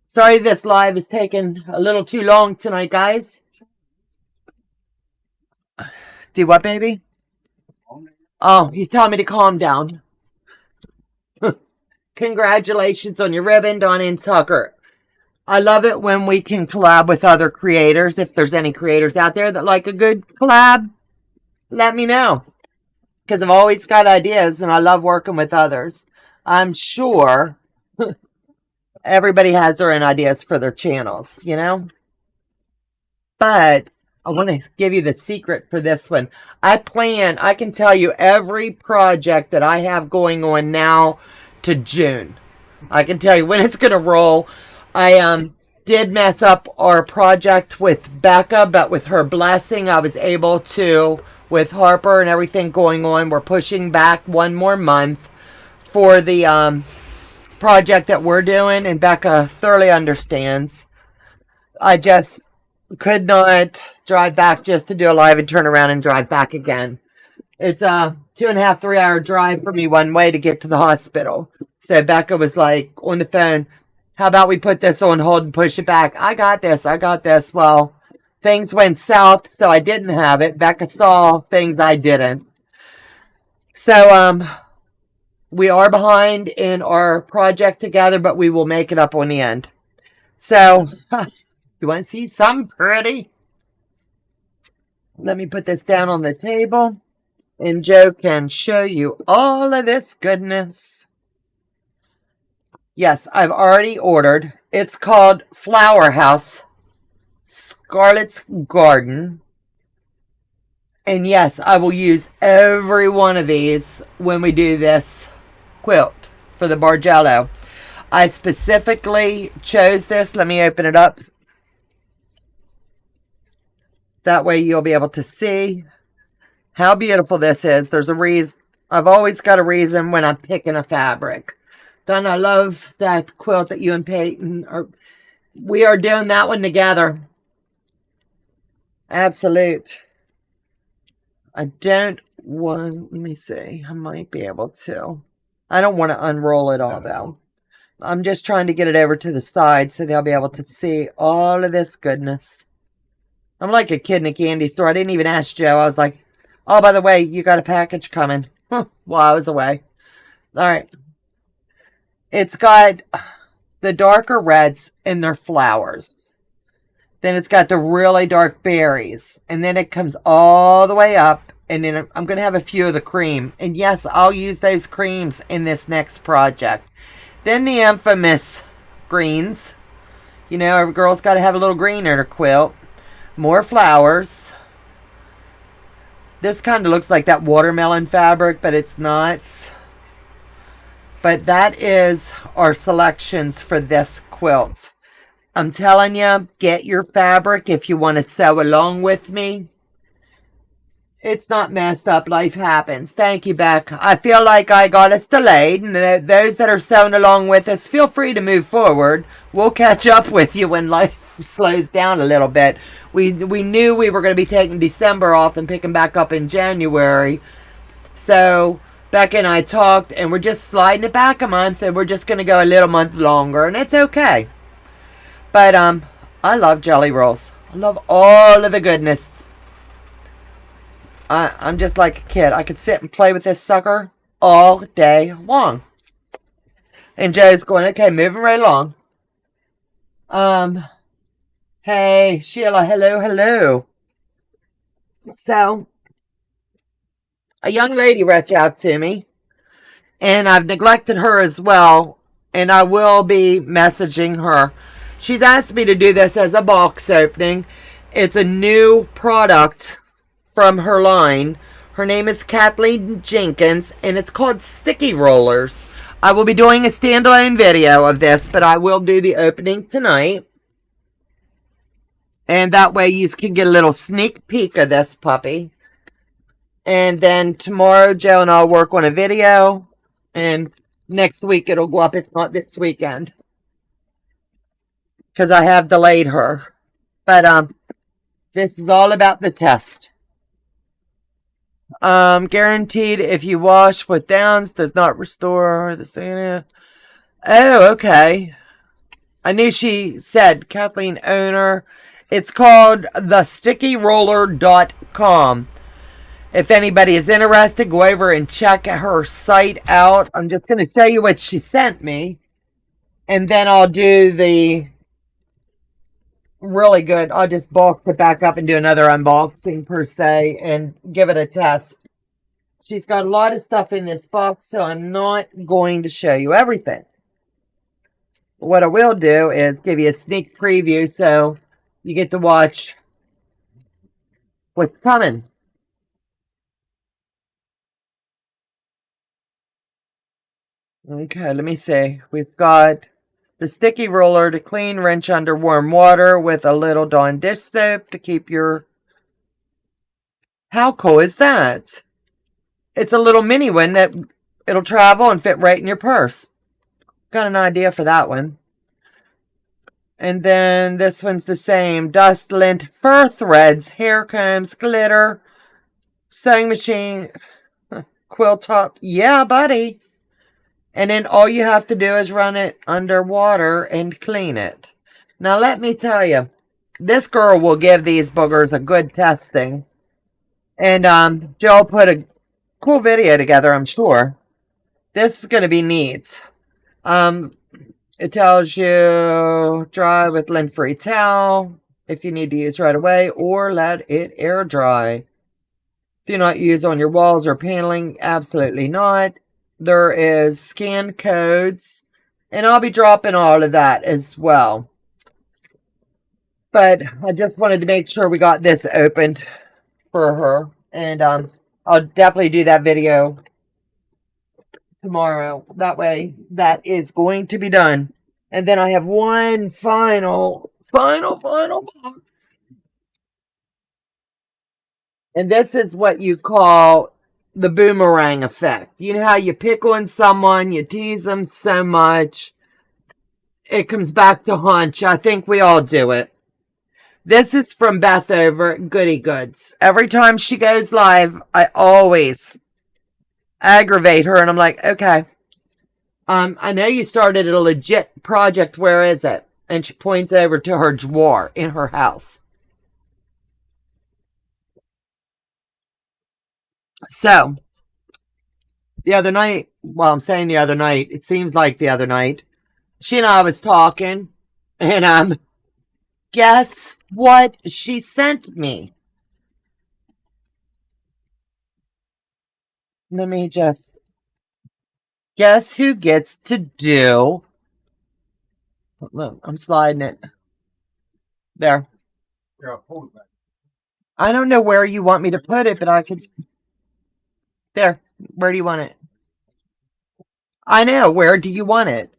Sorry this live is taking a little too long tonight, guys. Do what, baby? Oh, he's telling me to calm down. Congratulations on your ribbon, Donna and Tucker. I love it when we can collab with other creators. If there's any creators out there that like a good collab, let me know. Because I've always got ideas and I love working with others. I'm sure everybody has their own ideas for their channels, you know? But I want to give you the secret for this one. I can tell you every project that I have going on now to June. I can tell you when it's going to roll. I did mess up our project with Becca, but with her blessing, I was able to, with Harper and everything going on, we're pushing back one more month for the project that we're doing, and Becca thoroughly understands. I just could not drive back just to do a live and turn around and drive back again. It's a 2.5, 3 hour drive for me one way to get to the hospital. So Becca was like on the phone, how about we put this on hold and push it back? I got this. Well, things went south, so I didn't have it. Becca saw things I didn't. So, we are behind in our project together, but we will make it up on the end. So, you want to see something pretty? Let me put this down on the table, and Joe can show you all of this goodness. Yes, I've already ordered. It's called Flower House Scarlet's Garden. And yes, I will use every one of these when we do this quilt for the Bargello. I specifically chose this. Let me open it up. That way you'll be able to see how beautiful this is. There's a reason. I've always got a reason when I'm picking a fabric. Donna, I love that quilt that you and Peyton are. We are doing that one together. Absolute. I don't want, let me see. I might be able to. I don't want to unroll it all though. I'm just trying to get it over to the side so they'll be able to see all of this goodness. I'm like a kid in a candy store. I didn't even ask Joe. I was like, oh, by the way, you got a package coming while I was away. All right. It's got the darker reds in their flowers. Then it's got the really dark berries. And then it comes all the way up. And then I'm going to have a few of the cream. And yes, I'll use those creams in this next project. Then the infamous greens. You know, every girl's got to have a little green in her quilt. More flowers. This kind of looks like that watermelon fabric, but it's not. But that is our selections for this quilt. I'm telling you, get your fabric if you want to sew along with me. It's not messed up. Life happens. Thank you, Beck. I feel like I got us delayed. And those that are sewing along with us, feel free to move forward. We'll catch up with you when life slows down a little bit. We knew we were going to be taking December off and picking back up in January. So Becca and I talked, and we're just sliding it back a month, and we're just going to go a little month longer, and it's okay. But I love jelly rolls. I love all of the goodness. I'm just like a kid. I could sit and play with this sucker all day long. And Joe's going, okay, moving right along. Hey, Sheila, hello, hello. So, a young lady reached out to me, and I've neglected her as well, and I will be messaging her. She's asked me to do this as a box opening. It's a new product from her line. Her name is Kathleen Jenkins, and it's called Sticky Rollers. I will be doing a standalone video of this, but I will do the opening tonight. And that way you can get a little sneak peek of this puppy. And then tomorrow, Joe and I'll work on a video. And next week it'll go up, if not this weekend. Because I have delayed her. But this is all about the test. Guaranteed if you wash with downs does not restore the stain. Oh, okay. I knew she said Kathleen owner. It's called thestickyroller.com. If anybody is interested, go over and check her site out. I'm just going to show you what she sent me. And then I'll do the really good. I'll just box it back up and do another unboxing per se and give it a test. She's got a lot of stuff in this box, so I'm not going to show you everything. What I will do is give you a sneak preview so you get to watch what's coming. Okay, let me see. We've got the sticky roller to clean, rinse under warm water with a little Dawn dish soap to keep your... How cool is that? It's a little mini one that it'll travel and fit right in your purse. Got an idea for that one. And then this one's the same. Dust, lint, fur threads, hair combs, glitter, sewing machine, quilt top. Yeah, buddy. And then all you have to do is run it under water and clean it. Now, let me tell you, this girl will give these boogers a good testing. And Joe put a cool video together, I'm sure. This is going to be neat. It tells you dry with lint-free towel if you need to use right away, or let it air dry. Do not use on your walls or paneling. Absolutely not. There is scan codes, and I'll be dropping all of that as well. But I just wanted to make sure we got this opened for her, and I'll definitely do that video tomorrow. That way, that is going to be done. And then I have one final box. And this is what you call the boomerang effect. You know how you pick on someone, you tease them so much, it comes back to haunt you. I think we all do it. This is from Beth over at Goody Goods. Every time she goes live, I always aggravate her, and I'm like, okay, I know you started a legit project. Where is it? And she points over to her drawer in her house. So, the other night, well, I'm saying the other night, it seems like the other night, she and I was talking, and guess what she sent me? Let me just... Guess who gets to do... Look, I'm sliding it. There. I don't know where you want me to put it, but I could... There. Where do you want it? I know. Where do you want it?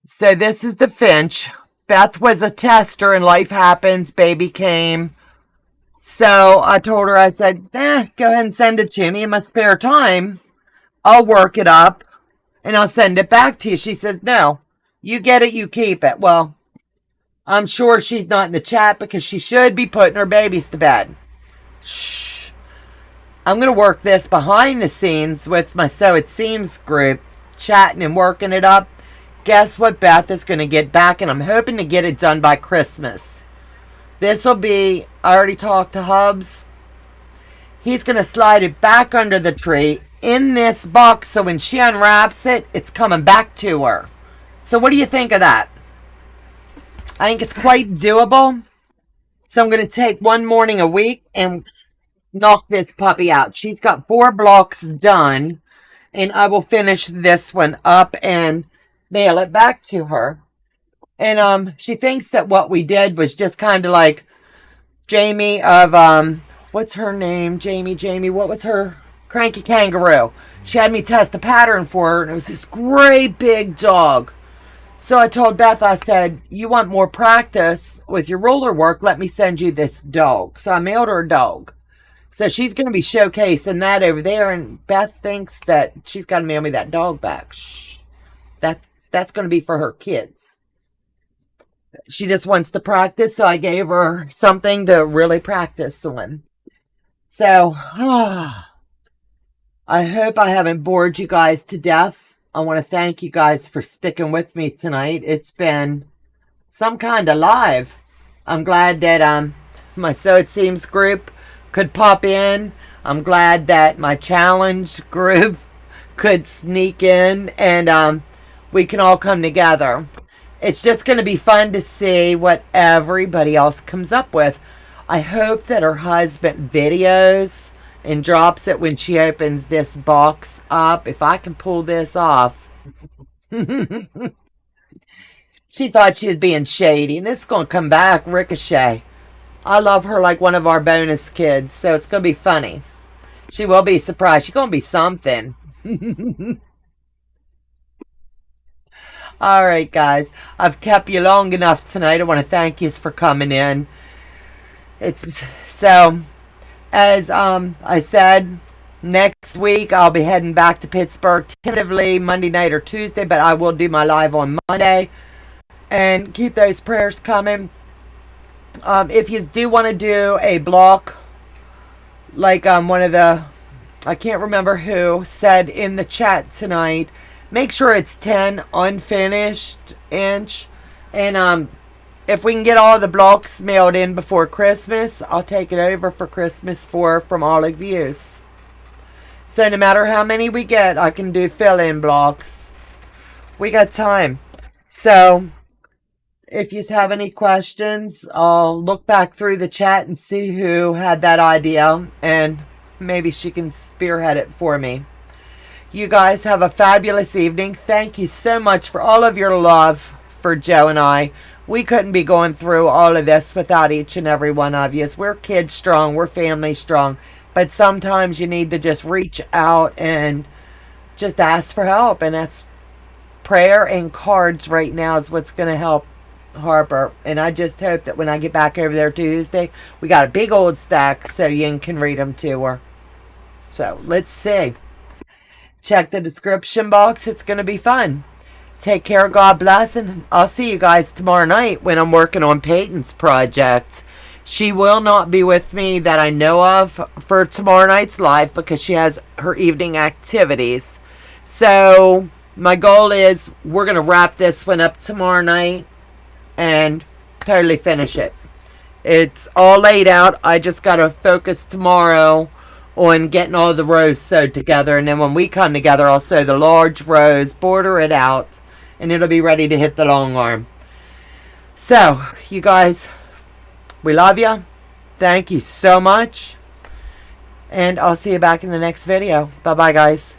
So this is the Finch. Beth was a tester and life happens. Baby came. So I told her, I said, go ahead and send it to me in my spare time. I'll work it up and I'll send it back to you. She says, no, you get it, you keep it. Well, I'm sure she's not in the chat because she should be putting her babies to bed. Shh. I'm going to work this behind the scenes with my Sew It Seams group, chatting and working it up. guess what Beth is going to get back, and I'm hoping to get it done by Christmas. This will be, I already talked to Hubs. He's going to slide it back under the tree in this box, so when she unwraps it, it's coming back to her. So what do you think of that? I think it's quite doable. So I'm going to take one morning a week and knock this puppy out. She's got 4 blocks done, and I will finish this one up and mail it back to her. And she thinks that what we did was just kind of like Jamie of what's her name? Jamie, what was her? Cranky Kangaroo. She had me test a pattern for her, and it was this great big dog. So I told Beth, I said, you want more practice with your ruler work, let me send you this dog. So I mailed her a dog. So she's going to be showcasing that over there, and Beth thinks that she's got to mail me that dog back. Shh. That's going to be for her kids. She just wants to practice, so I gave her something to really practice on. So, I hope I haven't bored you guys to death. I want to thank you guys for sticking with me tonight. It's been some kind of live. I'm glad that my Sew It Seems group could pop in. I'm glad that my challenge group could sneak in, and we can all come together. It's just going to be fun to see what everybody else comes up with. I hope that her husband videos and drops it when she opens this box up. If I can pull this off. She thought she was being shady, and this is going to come back ricochet. I love her like one of our bonus kids, so it's going to be funny. She will be surprised. She's going to be something. All right, guys. I've kept you long enough tonight. I want to thank you for coming in. It's so... As I said, next week I'll be heading back to Pittsburgh, tentatively Monday night or Tuesday, but I will do my live on Monday. And keep those prayers coming. If you do want to do a block, like one of the, I can't remember who, said in the chat tonight, make sure it's 10 unfinished inch. And if we can get all the blocks mailed in before Christmas, I'll take it over for Christmas from all of you. So no matter how many we get, I can do fill-in blocks. We got time. So if you have any questions, I'll look back through the chat and see who had that idea, and maybe she can spearhead it for me. You guys have a fabulous evening. Thank you so much for all of your love for Joe and I. We couldn't be going through all of this without each and every one of you. We're kids strong. We're family strong. But sometimes you need to just reach out and just ask for help. And that's prayer and cards right now is what's going to help Harper. And I just hope that when I get back over there Tuesday, we got a big old stack so Ying can read them to her. So let's see. Check the description box. It's going to be fun. Take care, God bless, and I'll see you guys tomorrow night when I'm working on Peyton's project. She will not be with me that I know of for tomorrow night's live because she has her evening activities. So my goal is we're going to wrap this one up tomorrow night and totally finish it. It's all laid out. I just got to focus tomorrow on getting all the rows sewed together, and then when we come together, I'll sew the large rows, border it out, and it'll be ready to hit the long arm. So, you guys, we love you. Thank you so much. And I'll see you back in the next video. Bye-bye, guys.